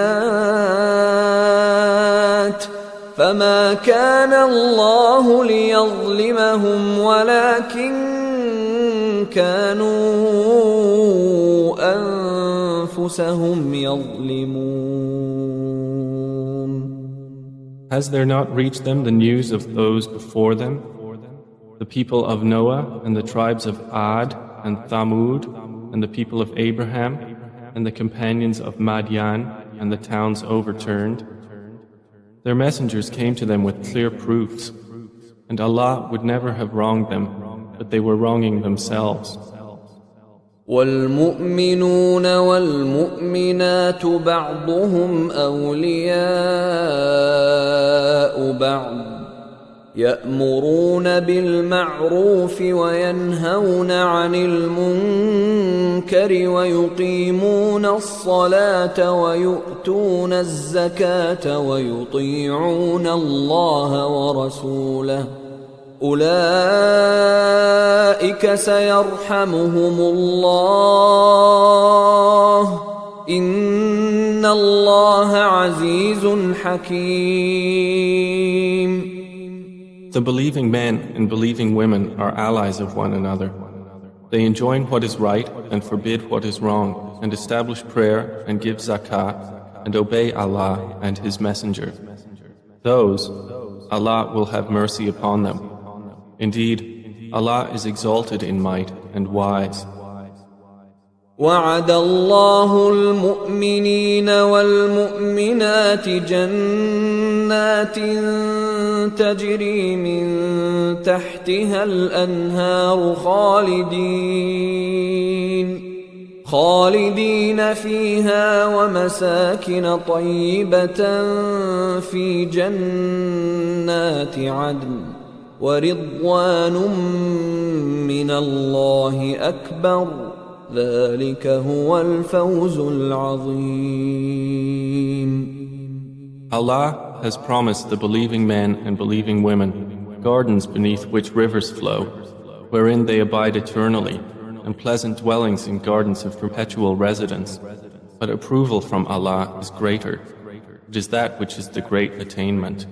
فما كان الله ليظلمهم ولكن كانوا أنفسهم يظلمون. Has there not reached them the news of those before them, the people of Noah and the tribes of Ad and Thamud and the people of Abraham and the companions of Madian and the towns overturned? Their messengers came to them with clear proofs, and Allah would never have wronged them, but they were wronging themselves. والمؤمنون والمؤمنات بعضهم أولياء بعض يأمرون بالمعروف وينهون عن المنكر ويقيمون الصلاة ويؤتون الزكاة ويطيعون الله ورسوله أولئك سيرحمهم الله إن الله عزيز حكيم. The believing men and believing women are allies of one another. They enjoin what is right and forbid what is wrong, and establish prayer and give zakah, and obey Allah and His Messenger. Those, Allah will have mercy upon them. Indeed, Allah is exalted in might and wise. وعد الله المؤمنين والمؤمنات جنات تجري من تحتها الأنهار خالدين فيها ومساكن طيبة في جنات عدن ورضوان من الله أكبر ذلك هو الفوز العظيم. Allah has promised the believing men and believing women gardens beneath which rivers flow, wherein they abide eternally, and pleasant dwellings in gardens of perpetual residence. But approval from Allah is greater. It is that which is the great attainment.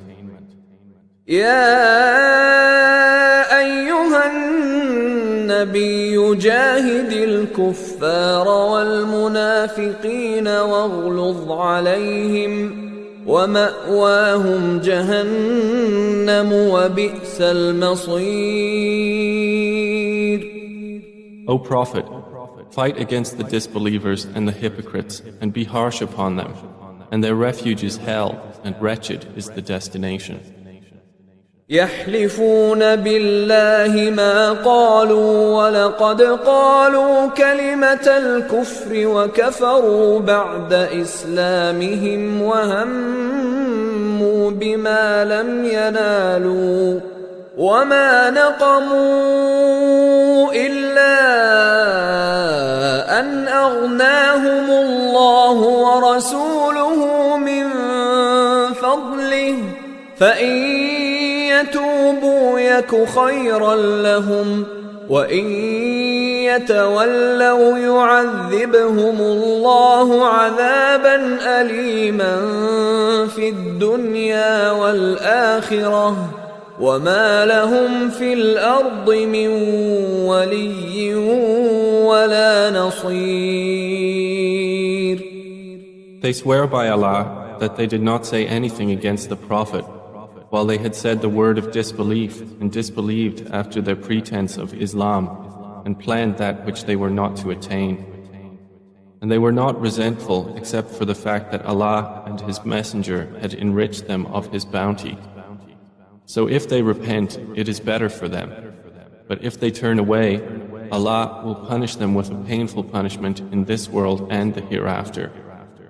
يا أيها النبي جاهد الكفار والمنافقين واغلظ عليهم ومأواهم جهنم وبئس المصير. O Prophet, fight against the disbelievers and the hypocrites and be harsh upon them, and their refuge is hell, and wretched is the destination. يحلفون بالله ما قالوا ولقد قالوا كلمة الكفر وكفروا بعد إسلامهم وهموا بما لم ينالوا وما نقموا إلا أن أغناهم الله ورسوله من فضله فإن يتوبوا يك خيرا لهم وإن يتولوا يعذبهم الله عذابا أليما في الدنيا والآخرة وما لهم في الأرض من ولي ولا نصير. They swear by Allah that they did not say anything against the Prophet, while they had said the word of disbelief and disbelieved after their pretense of Islam and planned that which they were not to attain. And they were not resentful except for the fact that Allah and His Messenger had enriched them of His bounty. So if they repent, it is better for them. But if they turn away, Allah will punish them with a painful punishment in this world and the hereafter.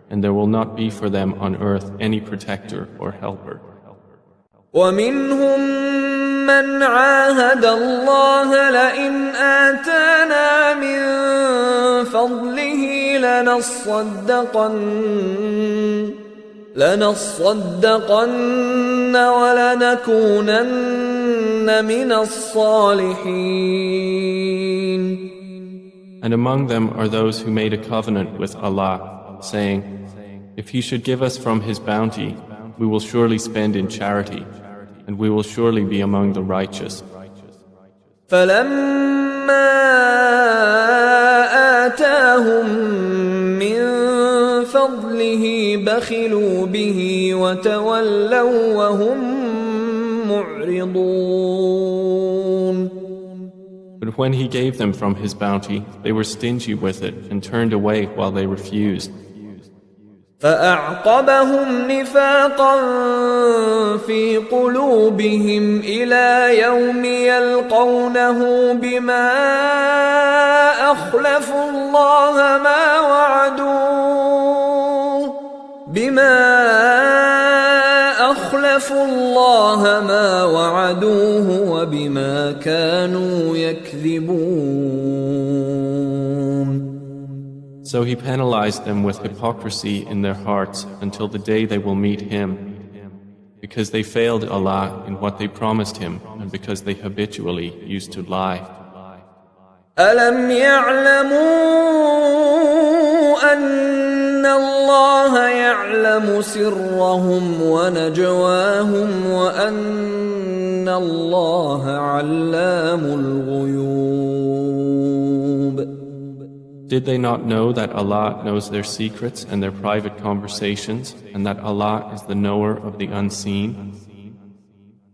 And there will not be for them on earth any protector or helper. ومنهم من عاهد الله لئن آتانا من فضله لنصدقن ولنكونن من الصالحين. And among them are those who made a covenant with Allah, saying, if He should give us from His bounty, we will surely spend in charity, and we will surely be among the righteous. فَلَمَّا آتَاهُم مِّن فَضْلِهِ بَخِلُوا بِهِ وَتَوَلَّوْا وَهُم مُّعْرِضُونَ. But when He gave them from His bounty, they were stingy with it and turned away while they refused. فأعقبهم نفاقا في قلوبهم إلى يوم يلقونه بما أخلفوا الله ما وعدوه وبما كانوا يكذبون. So He penalized them with hypocrisy in their hearts until the day they will meet Him, because they failed Allah in what they promised Him and because they habitually used to lie. أَلَمْ يَعْلَمُوا أَنَّ اللَّهَ يَعْلَمُ سِرَّهُمْ وَنَجْوَاهُمْ وَأَنَّ اللَّهَ عَلَّامُ الْغُيُوبِ. Did they not know that Allah knows their secrets and their private conversations, and that Allah is the knower of the unseen?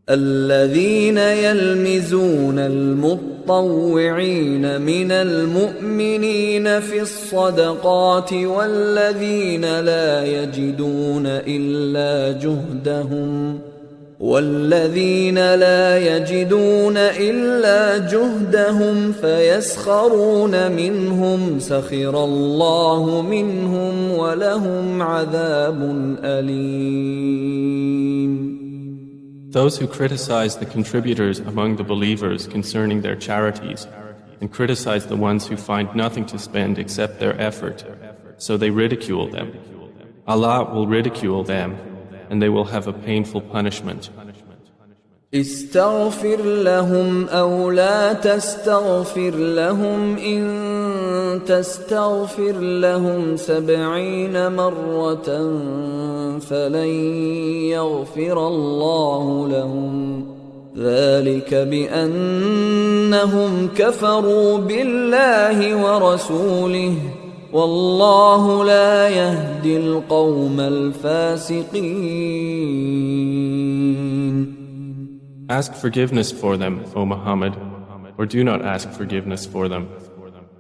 الذين يلمزون المطوعين من المؤمنين في الصدقات والذين لا يجدون إلا جهدهم فيسخرون منهم سخر الله منهم ولهم عذاب أليم. Those who criticize the contributors among the believers concerning their charities and criticize the ones who find nothing to spend except their effort, so they ridicule them. Allah will ridicule them, and they will have a painful punishment. استغفر لهم أو لا تستغفر لهم إن تستغفر لهم 70 مرة فلن يغفر الله لهم ذلك بأنهم كفروا بالله ورسوله والله لا يهدي القوم الفاسقين. Ask forgiveness for them, O Muhammad, or do not ask forgiveness for them.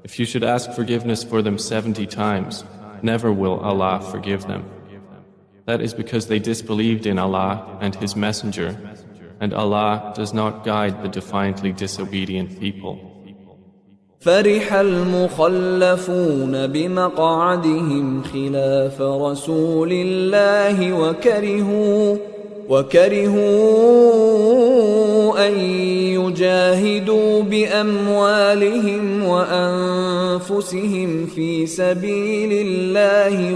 If you should ask forgiveness for them 70 times, never will Allah forgive them. That is because they disbelieved in Allah and His Messenger, and Allah does not guide the defiantly disobedient people. فرح المخلفون بمقعدهم خلاف رسول الله وكرهوا أن يجاهدوا بأموالهم وأنفسهم في سبيل الله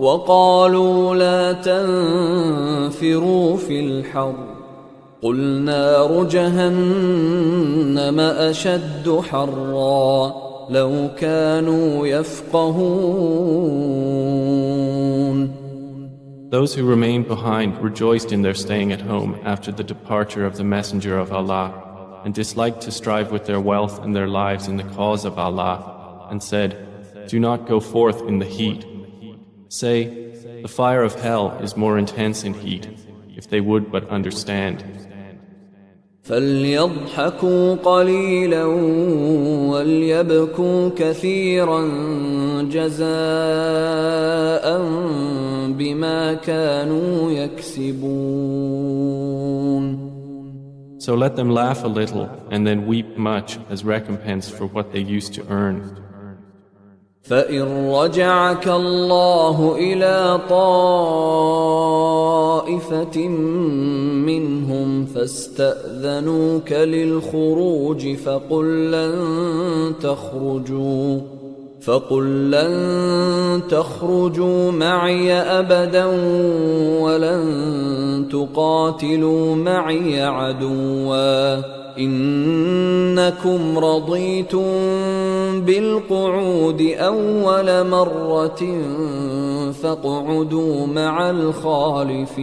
وقالوا لا تنفروا في الحر قل نار جهنم أشد حرا لو كانوا يفقهون. Those who remained behind rejoiced in their staying at home after the departure of the Messenger of Allah, and disliked to strive with their wealth and their lives in the cause of Allah, and said, "Do not go forth in the heat." Say, the fire of hell is more intense in heat, if they would but understand. فليضحكوا قليلا وليبكوا كثيرا جزاء بما كانوا يكسبون. So let them laugh a little and then weep much as recompense for what they used to earn. فإن رجعك الله إلى طائفة منهم فاستأذنوك للخروج فقل لن تخرجوا معي أبدا ولن تقاتلوا معي عدوا إنكم رضيتم بالقعود أول مرة فاقعدوا مع الخالفين.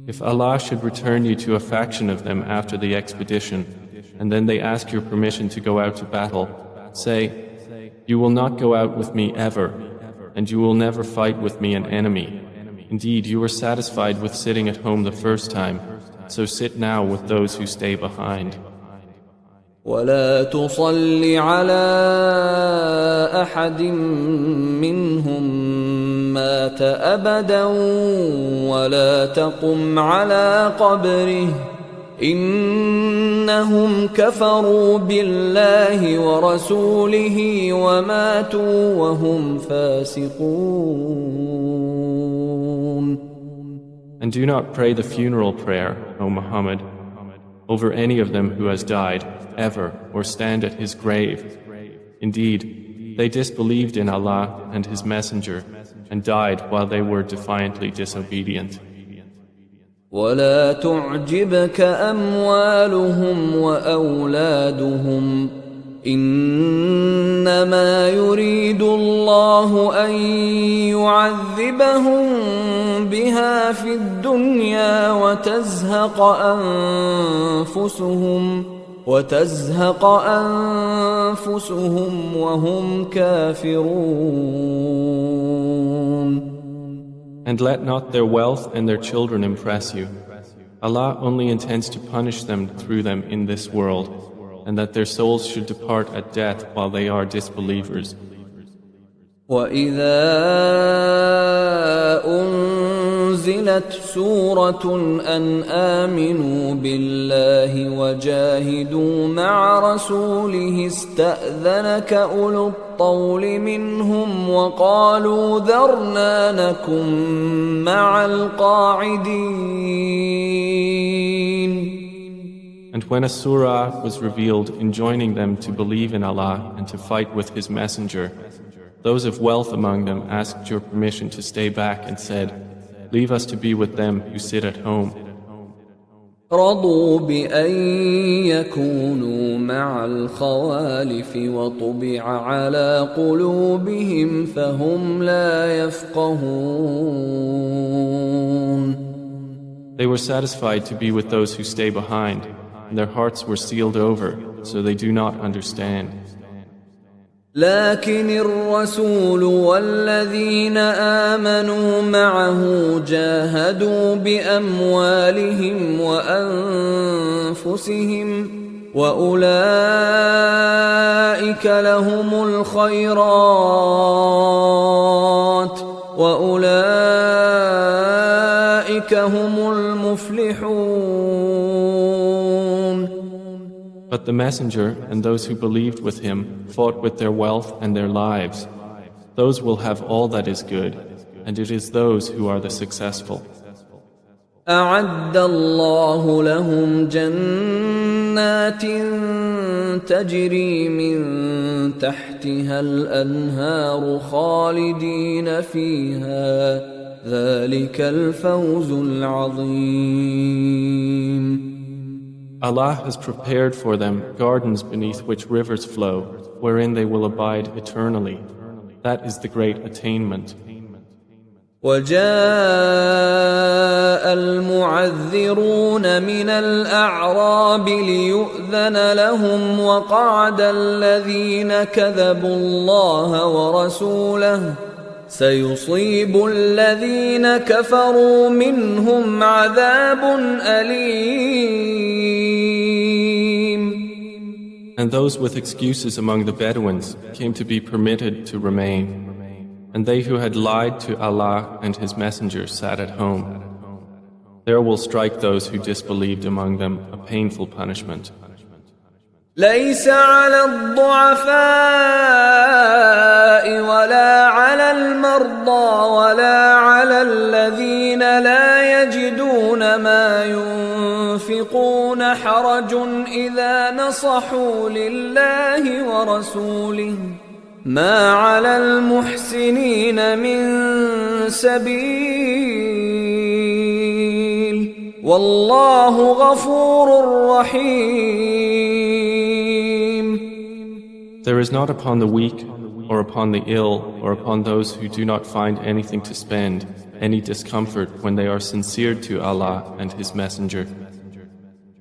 If Allah should return you to a faction of them after the expedition, and then they ask your permission to go out to battle, say, "You will not go out with me ever, and you will never fight with me an enemy. Indeed, you were satisfied with sitting at home the first time, so sit now with those who stay behind." ولا تصل على أحد منهم مات أبدا ولا تقم على قبره إنهم كفروا بالله ورسوله وماتوا وهم فاسقون. And do not pray the funeral prayer, O Muhammad, over any of them who has died, ever, or stand at his grave. Indeed, they disbelieved in Allah and His Messenger, and died while they were defiantly disobedient. ولا تعجبك أموالهم وأولادهم إنما يريد الله أن يعذبهم بها في الدنيا وتزهق أنفسهم وهم كافرون. And let not their wealth and their children impress you. Allah only intends to punish them through them in this world, and that their souls should depart at death while they are disbelievers. وَإِذَا أُنزِلَتْ سُورَةٌ أَنْ آمِنُوا بِاللَّهِ وَجَاهِدُوا مَعَ رَسُولِهِ اسْتَأْذَنَكَ أُولُو الطَّوْلِ مِنْهُمْ وَقَالُوا ذَرْنَا نَكُنْ مَعَ الْقَاعِدِينَ. And when a surah was revealed enjoining them to believe in Allah and to fight with His Messenger, those of wealth among them asked your permission to stay back and said, "Leave us to be with them who sit at home." رضوا بأن يكونوا مع الخوالف وطبع على قلوبهم فهم لا يفقهون. They were satisfied to be with those who stay behind, and their hearts were sealed over, so they do not understand. لكن الرسول والذين آمنوا معه جاهدوا بأموالهم وأنفسهم وأولئك لهم الخيرات وأولئك هم المفلحون. But the Messenger and those who believed with him fought with their wealth and their lives. Those will have all that is good, and it is those who are the successful. أعد الله لهم جنات تجري من تحتها الأنهار خالدين فيها ذلك الفوز العظيم. Allah has prepared for them gardens beneath which rivers flow, wherein they will abide eternally. That is the great attainment. وجاء المعذرون من الأعراب ليؤذن لهم وقعد الذين كذبوا الله ورسوله سيصيب الذين كفروا منهم عذاب أليم. And those with excuses among the Bedouins came to be permitted to remain. And they who had lied to Allah and His Messenger sat at home. There will strike those who disbelieved among them a painful punishment. ليس على الضعفاء ولا على المرضى ولا على الذين لا يجدون ما ينفقون حرج إذا نصحوا لله ورسوله ما على المحسنين من سبيل والله غفور رحيم. There is not upon the weak or upon the ill or upon those who do not find anything to spend any discomfort when they are sincere to Allah and His Messenger.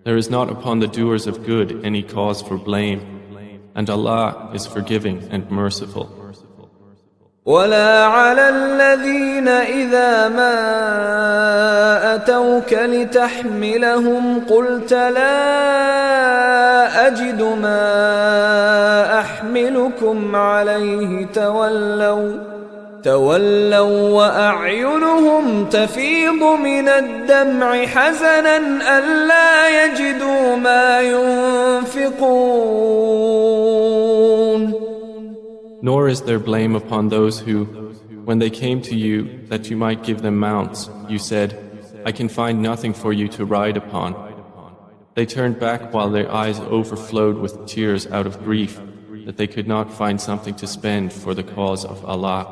There is not upon the doers of good any cause for blame, and Allah is forgiving and merciful. ولا على الذين إذا ما أتوك لتحملهم قلت لا أجد ما أحملكم عليه تولوا وأعينهم تفيض من الدمع حزنا ألا يجدوا ما ينفقون. Nor is there blame upon those who, when they came to you that you might give them mounts, you said, I can find nothing for you to ride upon. They turned back while their eyes overflowed with tears out of grief that they could not find something to spend for the cause of Allah.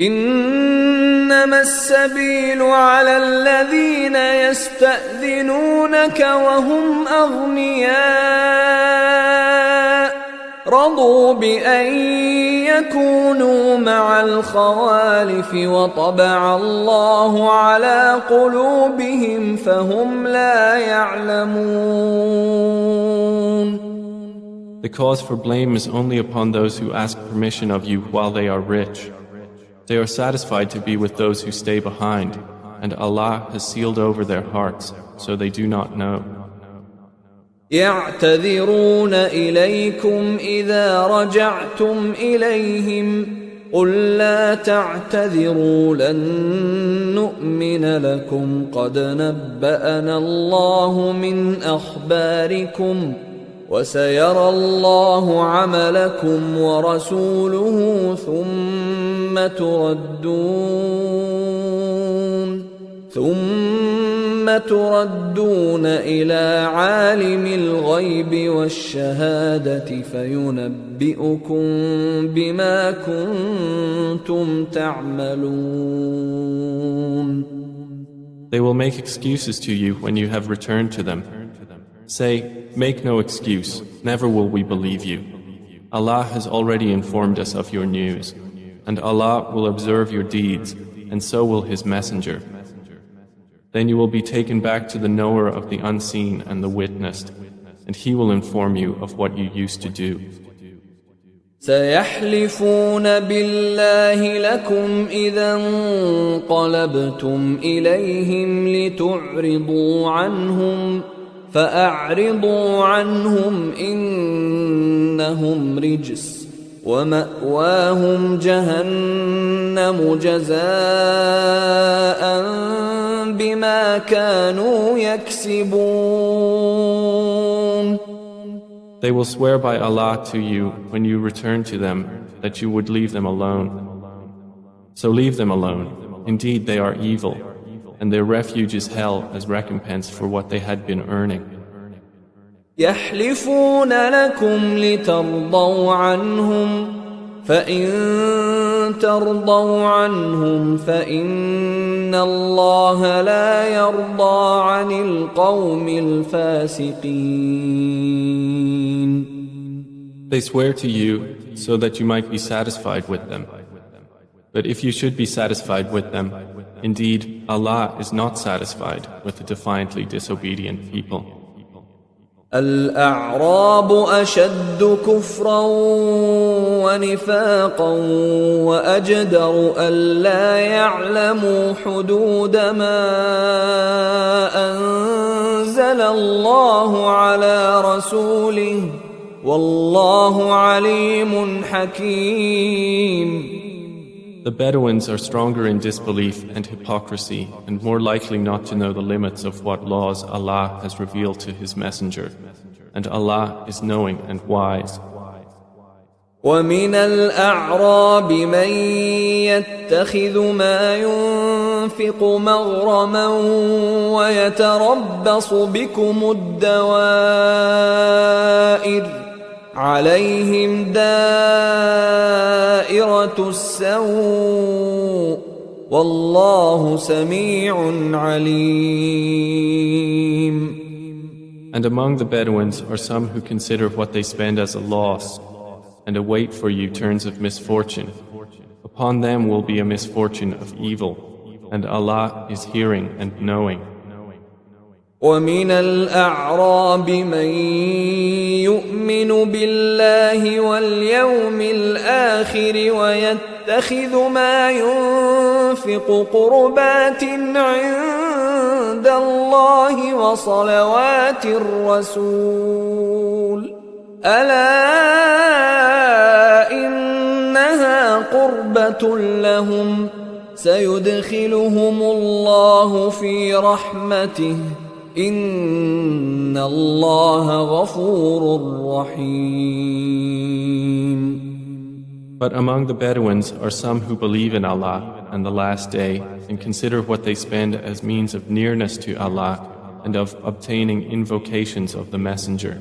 إنما السبيل على الذين يستأذنونك وهم أغنياء رضوا بأن يكونوا مع الخوالف وطبع الله على قلوبهم فهم لا يعلمون. The cause for blame is only upon those who ask permission of you while they are rich. They are satisfied to be with those who stay behind, and Allah has sealed over their hearts, so they do not know. يعتذرون إليكم إذا رجعتم إليهم قل لا تعتذروا لن نؤمن لكم قد نبأنا الله من أخباركم وسيرى الله عملكم ورسوله ثم تردون إلى عالم الغيب والشهادة فينبئكم بما كنتم تعملون. They will make excuses to you when you have returned to them. Say, make no excuse, never will we believe you. Allah has already informed us of your news, and Allah will observe your deeds, and so will His Messenger. Then you will be taken back to the knower of the unseen and the witnessed, and He will inform you of what you used to do. سيحلفون بالله لكم إذا انقلبتم إليهم لتعرضوا عنهم فأعرضوا عنهم إنهم رجس ومأواهم جهنم جزاء بما كانوا يكسبون. They will swear by Allah to you when you return to them that you would leave them alone. So leave them alone. Indeed, they are evil, and their refuge is hell as recompense for what they had been earning. يحلفون لكم لترضوا عنهم فإن ترضوا عنهم فإن الله لا يرضى عن القوم الفاسقين. They swear to you so that you might be satisfied with them. But if you should be satisfied with them, indeed Allah is not satisfied with the defiantly disobedient people. الأعراب أشد كفرا ونفاقا وأجدر ألا يعلموا حدود ما أنزل الله على رسوله والله عليم حكيم. The Bedouins are stronger in disbelief and hypocrisy and more likely not to know the limits of what laws Allah has revealed to His Messenger. And Allah is knowing and wise. ومن الأعراب من يتخذ ما ينفق مغرما ويتربص بكم الدوائر عليهم دائرة السوء والله سميع عليم. And among the Bedouins are some who consider what they spend as a loss and await for you turns of misfortune. Upon them will be a misfortune of evil, and Allah is hearing and knowing. ومن الأعراب من يؤمن بالله واليوم الآخر ويتخذ ما ينفق قربات عند الله وصلوات الرسول ألا إنها قربة لهم سيدخلهم الله في رحمته إن الله غفور رحيم. But among the Bedouins are some who believe in Allah and the Last Day and consider what they spend as means of nearness to Allah and of obtaining invocations of the Messenger.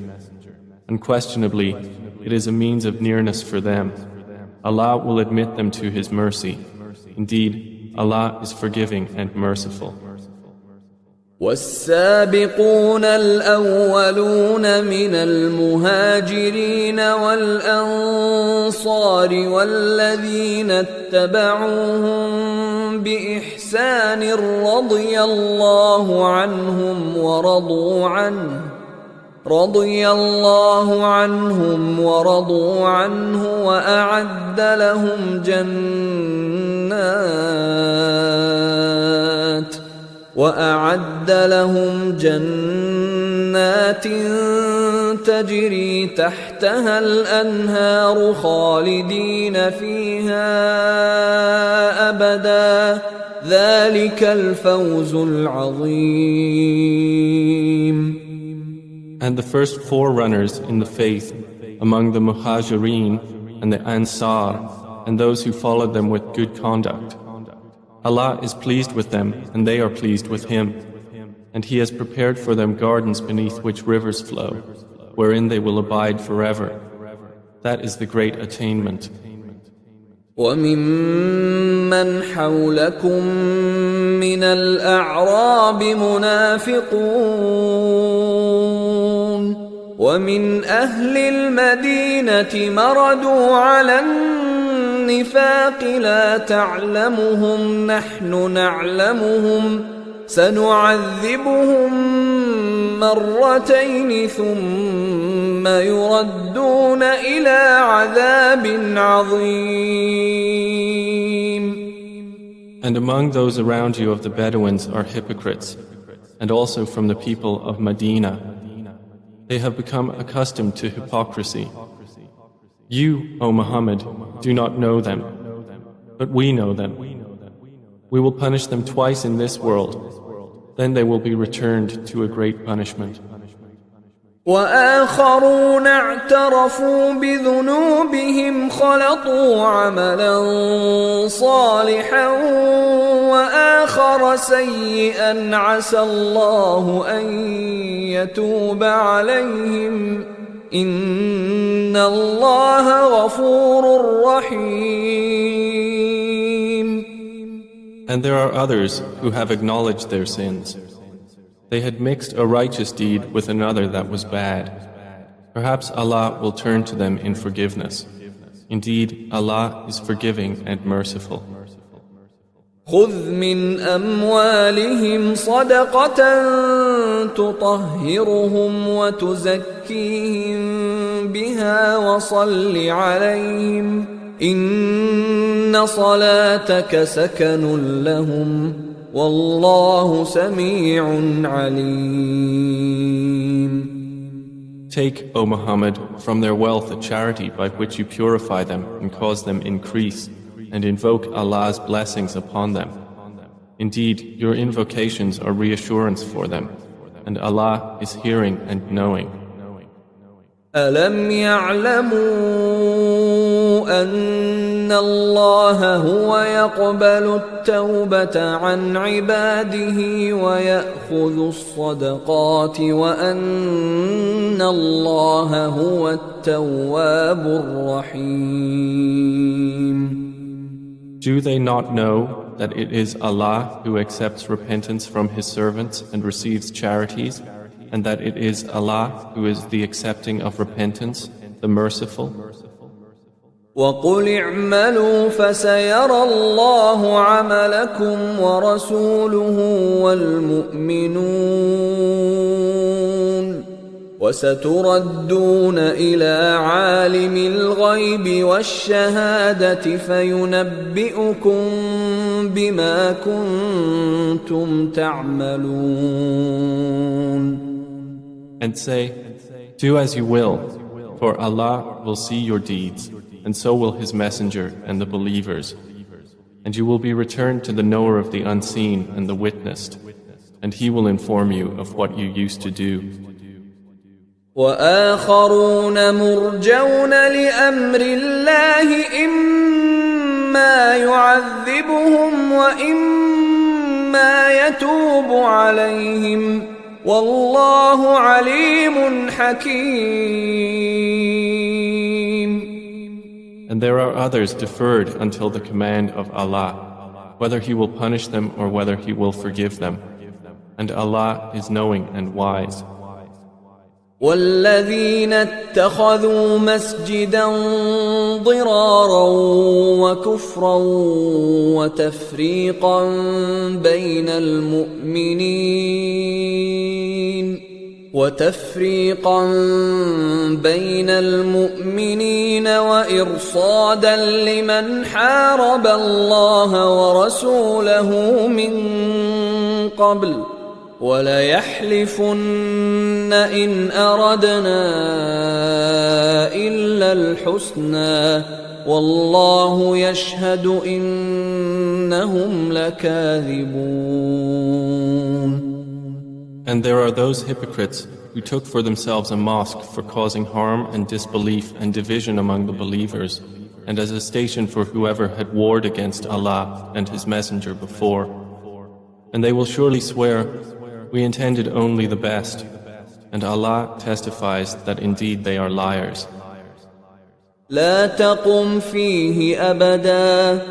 Unquestionably, it is a means of nearness for them. Allah will admit them to His mercy. Indeed, Allah is forgiving and merciful. والسابقون الأولون من المهاجرين والأنصار والذين اتبعوهم بإحسان رضي الله عنهم ورضوا عنه وأعد لهم جنات تجري تحتها الأنهار خالدين فيها أبدا ذلك الفوز العظيم. And the first forerunners in the faith among the Muhajirin and the Ansar and those who followed them with good conduct, Allah is pleased with them and they are pleased with Him, and He has prepared for them gardens beneath which rivers flow, wherein they will abide forever. That is the great attainment. وَمِمَّنْ حَوْلَكُمْ مِنَ الْأَعْرَابِ مُنَافِقُونَ وَمِنْ أَهْلِ الْمَدِينَةِ مَرَدُوا عَلَى النِّفَاقِ لَا تَعْلَمُهُمْ نَحْنُ نَعْلَمُهُمْ سَنُعَذِّبُهُمْ مرتين ثم يردون إلى عذاب عظيم. And among those around you of the Bedouins are hypocrites, and also from the people of Medina. They have become accustomed to hypocrisy. You, O Muhammad, do not know them, but we know them. We will punish them twice in this world, then they will be returned to a great punishment. وآخرون اعترفوا بذنوبهم خلطوا عملا صالحا وآخر سيئا عسى الله أن يتوب عليهم إن الله غفور رحيم. And there are others who have acknowledged their sins. They had mixed a righteous deed with another that was bad. Perhaps Allah will turn to them in forgiveness. Indeed, Allah is forgiving and merciful. خذ من أموالهم صدقة تطهرهم وتزكيهم بها وصل عليهم إن صلاتك سكن لهم والله سميع عليم. Take, O Muhammad, from their wealth a charity by which you purify them and cause them increase, and invoke Allah's blessings upon them. Indeed, your invocations are reassurance for them, and Allah is hearing and knowing. ألم يعلموا أن الله هو يقبل التوبة عن عباده ويأخذ الصدقات وأن الله هو التواب الرحيم. Do they not know that it is Allah who accepts repentance from His servants and receives charities, and that it is Allah who is the accepting of repentance, the merciful? وَقُلِ اعْمَلُوا فَسَيَرَى اللَّهُ عَمَلَكُمْ وَرَسُولُهُ وَالْمُؤْمِنُونَ وَسَتُرَدُّونَ إِلَى عَالِمِ الْغَيْبِ وَالشَّهَادَةِ فَيُنَبِّئُكُم بِمَا كُنتُمْ تَعْمَلُونَ. And say, do as you will, for Allah will see your deeds, and so will His Messenger and the believers. And you will be returned to the knower of the unseen and the witnessed, and He will inform you of what you used to do. وآخرون مرجون لأمر الله إما يعذبهم وإما يتوب عليهم والله عليم حكيم. And there are others deferred until the command of Allah, whether He will punish them or whether He will forgive them. And Allah is knowing and wise. والذين اتخذوا مسجدا ضرارا وكفرا وتفريقا بين المؤمنين وإرصادا لمن حارب الله ورسوله من قبل وليحلفن إن أردنا إلا الحسنى والله يشهد إنهم لكاذبون. And there are those hypocrites who took for themselves a mosque for causing harm and disbelief and division among the believers, and as a station for whoever had warred against Allah and His Messenger before. And they will surely swear, we intended only the best, and Allah testifies that indeed they are liars. لا تقم فيه أبدا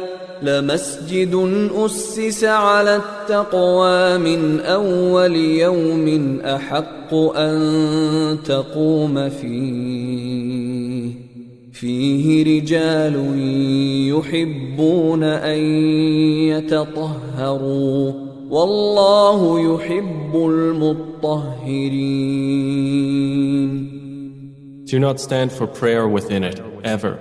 لمسجد أسس على التقوى من أول يوم أحق أن تقوم فيه رجال يحبون أن يتطهروا والله يحب المطهرين. Do not stand for prayer within it, ever.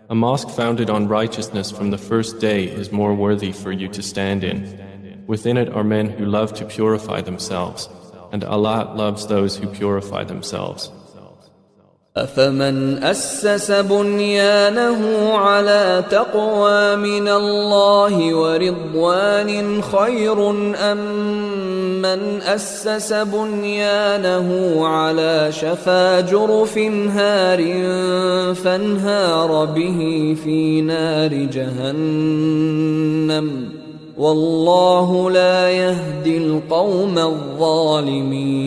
A mosque founded on righteousness from the first day is more worthy for you to stand in. Within it are men who love to purify themselves, and Allah loves those who purify themselves. أفمن أسس بنيانه على تقوى من الله ورضوان خير أم من أسس بنيانه على شفا جرف هار فانهار به في نار جهنم والله لا يهدي القوم الظالمين.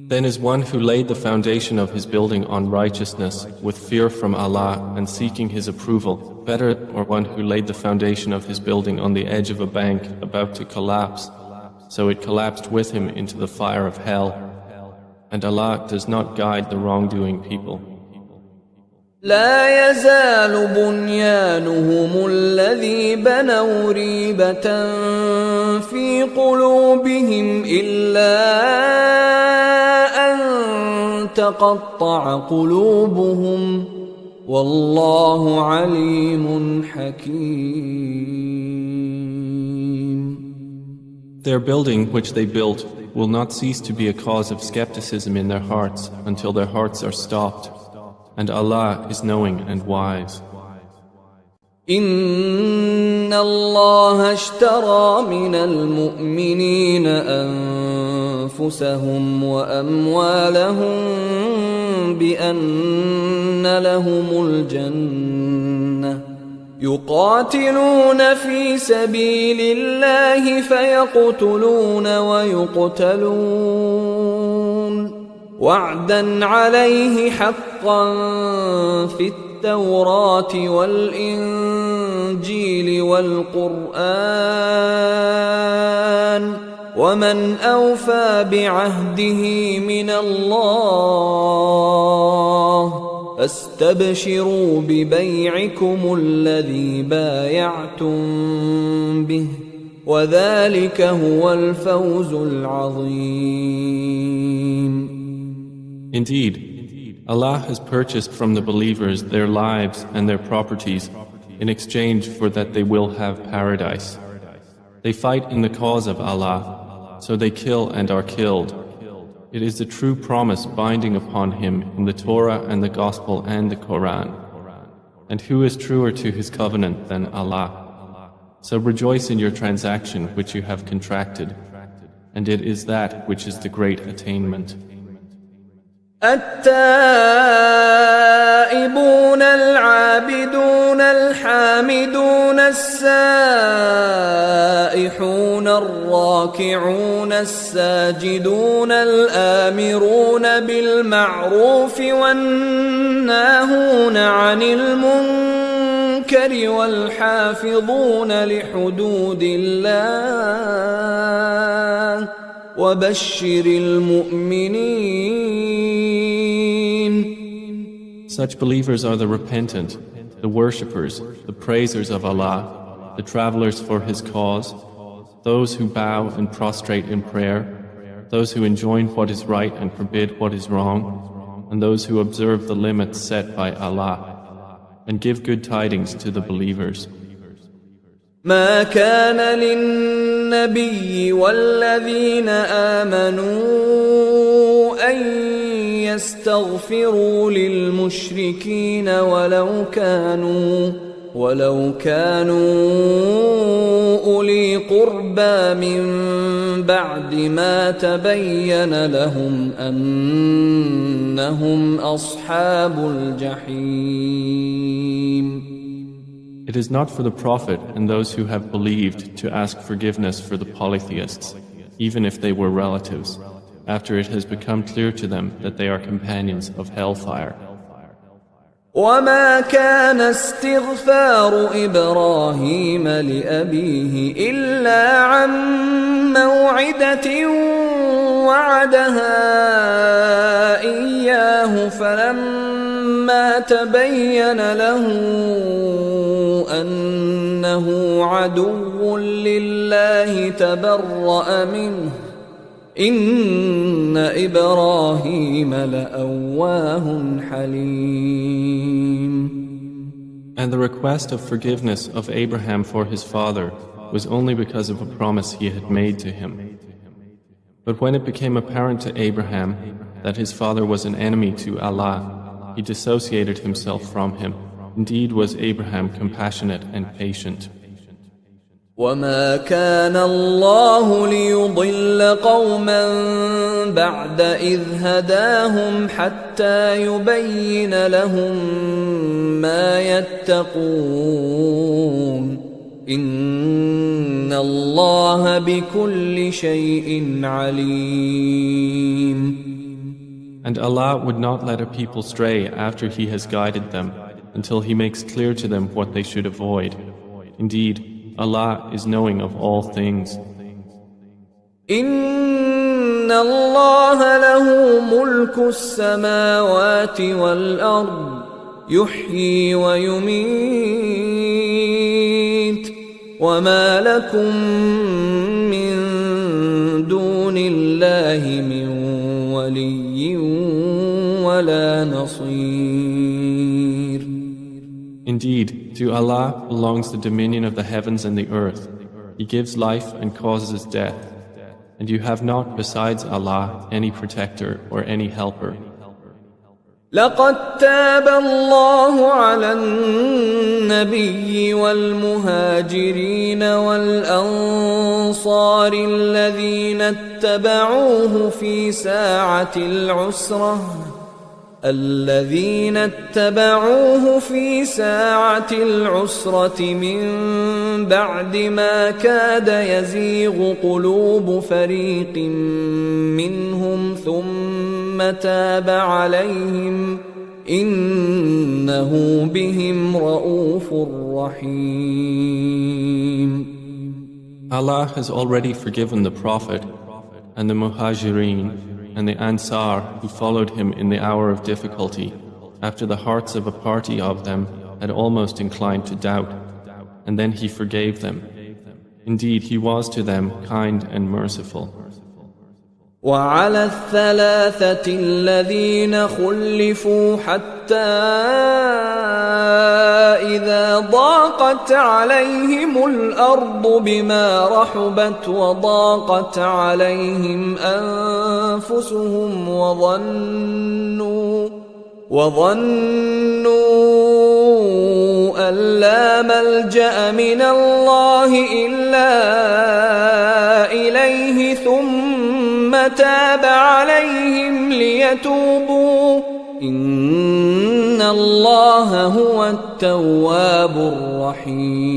Then is one who laid the foundation of his building on righteousness with fear from Allah and seeking His approval better, or one who laid the foundation of his building on the edge of a bank about to collapse, so it collapsed with him into the fire of hell, and Allah does not guide the wrongdoing people. لا يزال بنيانهم الذي بنوا ريبة في قلوبهم إلا أن تقطع قلوبهم والله عليم حكيم. Their building which they built will not cease to be a cause of skepticism in their hearts until their hearts are stopped. And Allah is knowing and wise. إن الله اشترى من المؤمنين أنفسهم وأموالهم بأن لهم الجنة يقاتلون في سبيل الله فيقتلون ويقتلون وعدا عليه حقا في التوراة والإنجيل والقرآن ومن أوفى بعهده من الله فاستبشروا ببيعكم الذي بايعتم به وذلك هو الفوز العظيم. Indeed, Allah has purchased from the believers their lives and their properties in exchange for that they will have paradise. They fight in the cause of Allah, so they kill and are killed. It is the true promise binding upon him in the Torah and the Gospel and the Quran. And who is truer to his covenant than Allah? So rejoice in your transaction which you have contracted, and it is that which is the great attainment. التائبون العابدون الحامدون السائحون الراكعون الساجدون الآمرون بالمعروف والناهون عن المنكر والحافظون لحدود الله وبشر المؤمنين. Such believers are the repentant, the worshippers, the praisers of Allah, the travelers for His cause, those who bow and prostrate in prayer, those who enjoin what is right and forbid what is wrong, and those who observe the limits set by Allah, and give good tidings to the believers. ما كان للنبي والذين آمنوا أن يستغفروا للمشركين ولو كانوا أولي قربى من بعد ما تبين لهم أنهم أصحاب الجحيم. It is not for the Prophet and those who have believed to ask forgiveness for the polytheists, even if they were relatives, after it has become clear to them that they are companions of hellfire. وما كان استغفار إبراهيم لأبيه إلا عن موعدة وعدها إياه فلما تبين له أنه عدو لله تبرأ منه إن إبراهيم لأواه حليم. And the request of forgiveness of Abraham for his father was only because of a promise he had made to him. But when it became apparent to Abraham that his father was an enemy to Allah, he dissociated himself from him. Indeed was Abraham compassionate and patient. وما كان الله ليضل قوما بعد إذ هداهم حتى يبين لهم ما يتقون إن الله بكل شيء عليم. And Allah would not let a people stray after He has guided them until He makes clear to them what they should avoid. Indeed, Allah is knowing of all things. إن الله له ملك السماوات والأرض يحيي ويميت وما لكم من دون الله من ولي ولا نصير. Indeed, to Allah belongs the dominion of the heavens and the earth. He gives life and causes death. And you have not besides Allah any protector or any helper. لقد تاب الله على النبي والمهاجرين والأنصار الذين اتبعوه في ساعة العسرة من بعد ما كاد يزيغ قلوب فريق منهم ثم تاب عليهم إنه بهم رؤوف رحيم. Allah has already forgiven the Prophet and the Muhajireen and the Ansar who followed him in the hour of difficulty, after the hearts of a party of them had almost inclined to doubt, and then he forgave them. Indeed, he was to them kind and merciful. وعلى الثلاثة الذين خلفوا حتى إذا ضاقت عليهم الأرض بما رحبت وضاقت عليهم أنفسهم وظنوا أن لا ملجأ من الله إلا إليه ثم تاب عليهم ليتوبوا إن الله هو التواب الرحيم.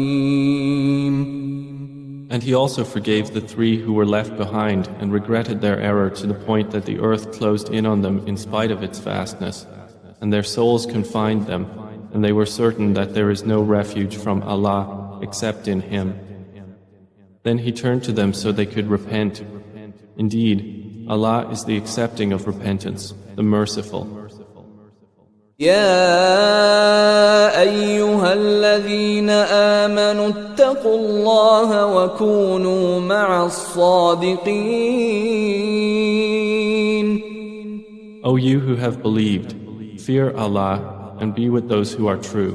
And he also forgave the three who were left behind and regretted their error to the point that the earth closed in on them in spite of its vastness, and their souls confined them, and they were certain that there is no refuge from Allah except in Him. Then he turned to them so they could repent. Indeed, Allah is the accepting of repentance, the merciful. يا أيها الذين آمنوا اتقوا الله وكونوا مع الصادقين. O you who have believed, fear Allah and be with those who are true.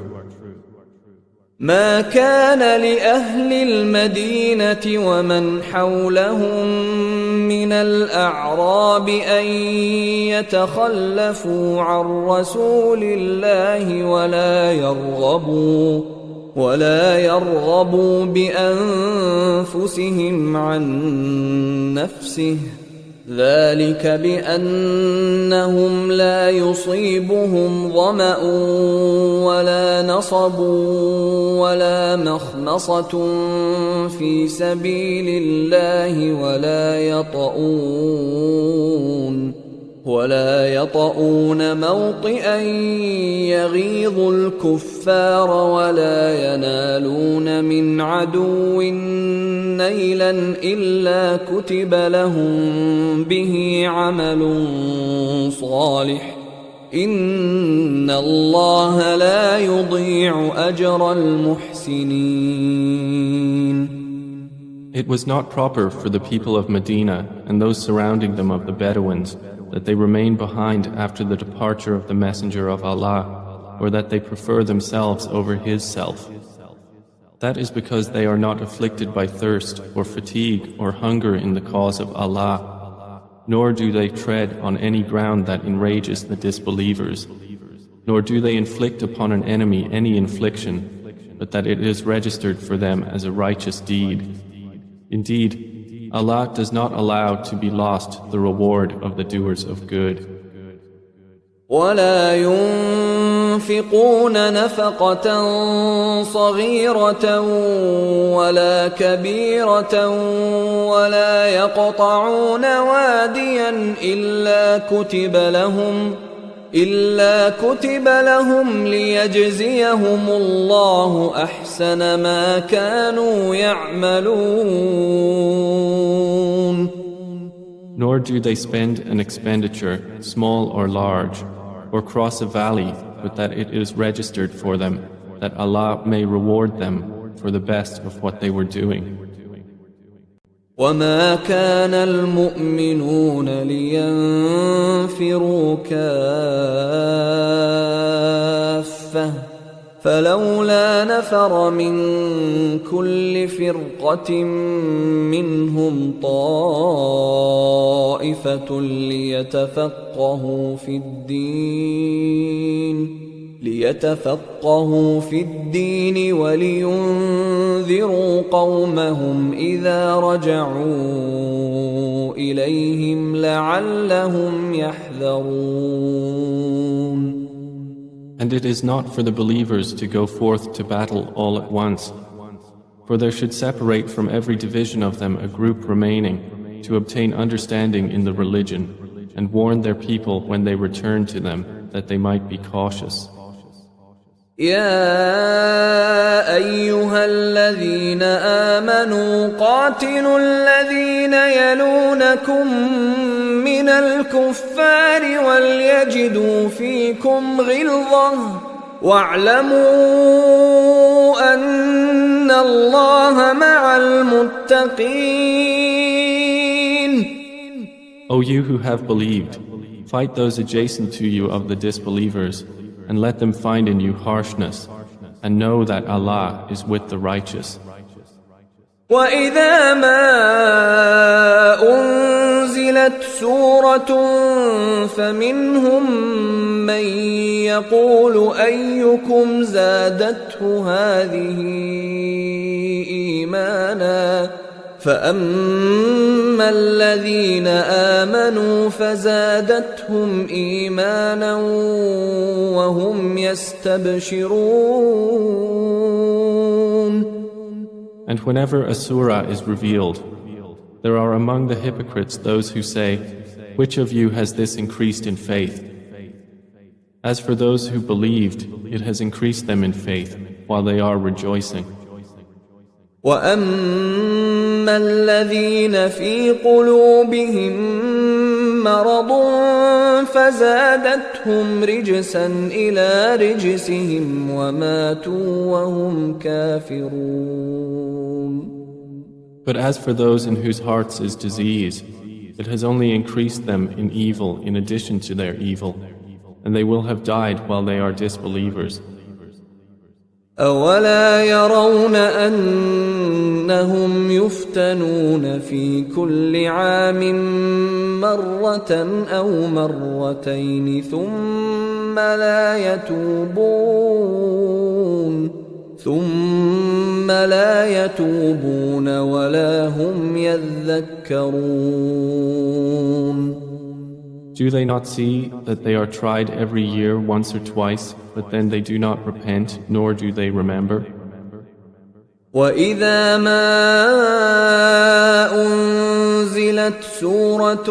ما كان لأهل المدينة ومن حولهم من الأعراب أن يتخلفوا عن رسول الله ولا يرغبوا بأنفسهم عن نفسه ذلك بأنهم لا يصيبهم ظمأ ولا نصب ولا مخمصة في سبيل الله ولا يطؤون موطئا يغيظ الكفار ولا ينالون من عدو نيلا إلا كتب لهم به عمل صالح إن الله لا يضيع أجر المحسنين. It was not proper for the people of Medina and those surrounding them of the Bedouins that they remain behind after the departure of the Messenger of Allah, or that they prefer themselves over his self. That is because they are not afflicted by thirst or fatigue or hunger in the cause of Allah, nor do they tread on any ground that enrages the disbelievers, nor do they inflict upon an enemy any infliction, but that it is registered for them as a righteous deed. Indeed, Allah does not allow to be lost the reward of the doers of good. ولا ينفقون نفقة صغيرة ولا كبيرة ولا يقطعون واديا إلا كتب لهم ليجزيهم الله أحسن ما كانوا يعملون. Nor do they spend an expenditure, small or large, or cross a valley, but that it is registered for them, that Allah may reward them for the best of what they were doing. وما كان المؤمنون لينفروا كافة فلولا نفر من كل فرقة منهم طائفة ليتفقهوا في الدين ولينذروا قومهم إذا رجعوا إليهم لعلهم يحذرون. And it is not for the believers to go forth to battle all at once, for there should separate from every division of them a group remaining to obtain understanding in the religion and warn their people when they return to them that they might be cautious. يا أيها الذين آمنوا قاتلوا الذين يلونكم من الكفار وليجدوا فيكم غلظة واعلموا أن الله مع المتقين. O you who have believed, fight those adjacent to you of the disbelievers, and let them find in you harshness, and know that Allah is with the righteous. وَإِذَا مَا أُنزِلَتْ سُورَةٌ فَمِنْهُم مَّن يَقُولُ أَيُّكُمْ زَادَتْهُ هَٰذِهِ إِيمَانًا فَأَمَّا الَّذِينَ آمَنُوا فَزَادَتْهُمْ إِيمَانًا وَهُمْ يَسْتَبْشِرُونَ. And whenever a surah is revealed, there are among the hypocrites those who say, "Which of you has this increased in faith?" As for those who believed, it has increased them in faith while they are rejoicing. وَأَمَّا الَّذِينَ فِي قُلُوبِهِم مَّرَضٌ فَزَادَتْهُمْ رِجْسًا إِلَىٰ رِجْسِهِمْ وَمَاتُوا وَهُمْ كَافِرُونَ. But as for those in whose hearts is disease, it has only increased them in evil in addition to their evil, and they will have died while they are disbelievers. أَوَلَا يَرَوْنَ أَنَّهُمْ يُفْتَنُونَ فِي كُلِّ عَامٍ مَّرَّةً أَوْ مَرَّتَيْنِ ثُمَّ لَا يَتُوبُونَ وَلَا هُمْ يَذَّكَّرُونَ. Do they not see that they are tried every year once or twice, but then they do not repent, nor do they remember? وَإِذَا مَا أُنزِلَتْ سُورَةٌ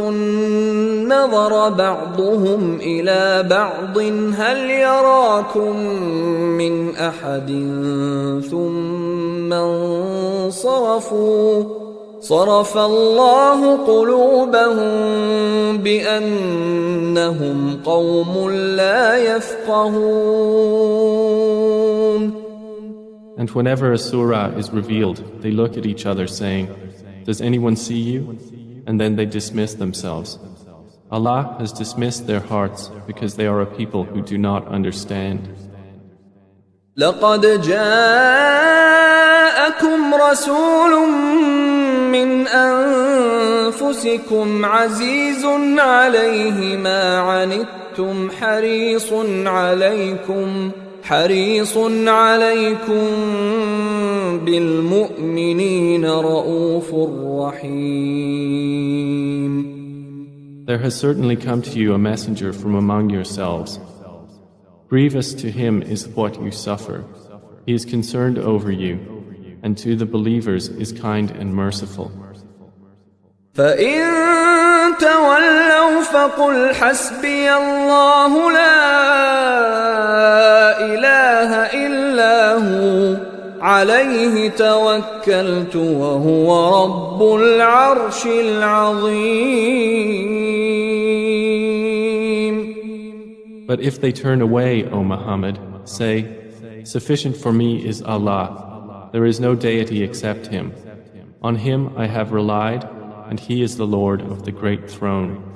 نَظَرَ بَعْضُهُمْ إِلَى بَعْضٍ هَلْ يَرَاكُم مِّنْ أَحَدٍ ثُمَّ انصَرَفُوا صَرَفَ اللَّهُ قُلُوبَهُم بِأَنَّهُمْ قَوْمٌ لَّا يَفْقَهُونَ. And whenever a surah is revealed, they look at each other saying, "Does anyone see you?" And then they dismiss themselves. Allah has dismissed their hearts because they are a people who do not understand. لَقَدْ جَاءَكُمْ رَسُولٌ مِّنْ أَنفُسِكُمْ عَزِيزٌ عَلَيْهِ مَا عَنِتُّمْ حريص عليكم بالمؤمنين رؤوف رحيم. There has certainly come to you a messenger from among yourselves. Grievous to him is what you suffer. He is concerned over you, and to the believers is kind and merciful. فَإِن تَوَلَّوْا فَقُلْ حَسْبِيَ اللَّهُ لَا إِلَٰهَ إِلَّا هُوَ عَلَيْهِ تَوَكَّلْتُ وَهُوَ رَبُّ الْعَرْشِ الْعَظِيمِ. But if they turn away, O Muhammad, say, Sufficient for me is Allah. There is no deity except Him. On Him I have relied, and He is the Lord of the Great Throne.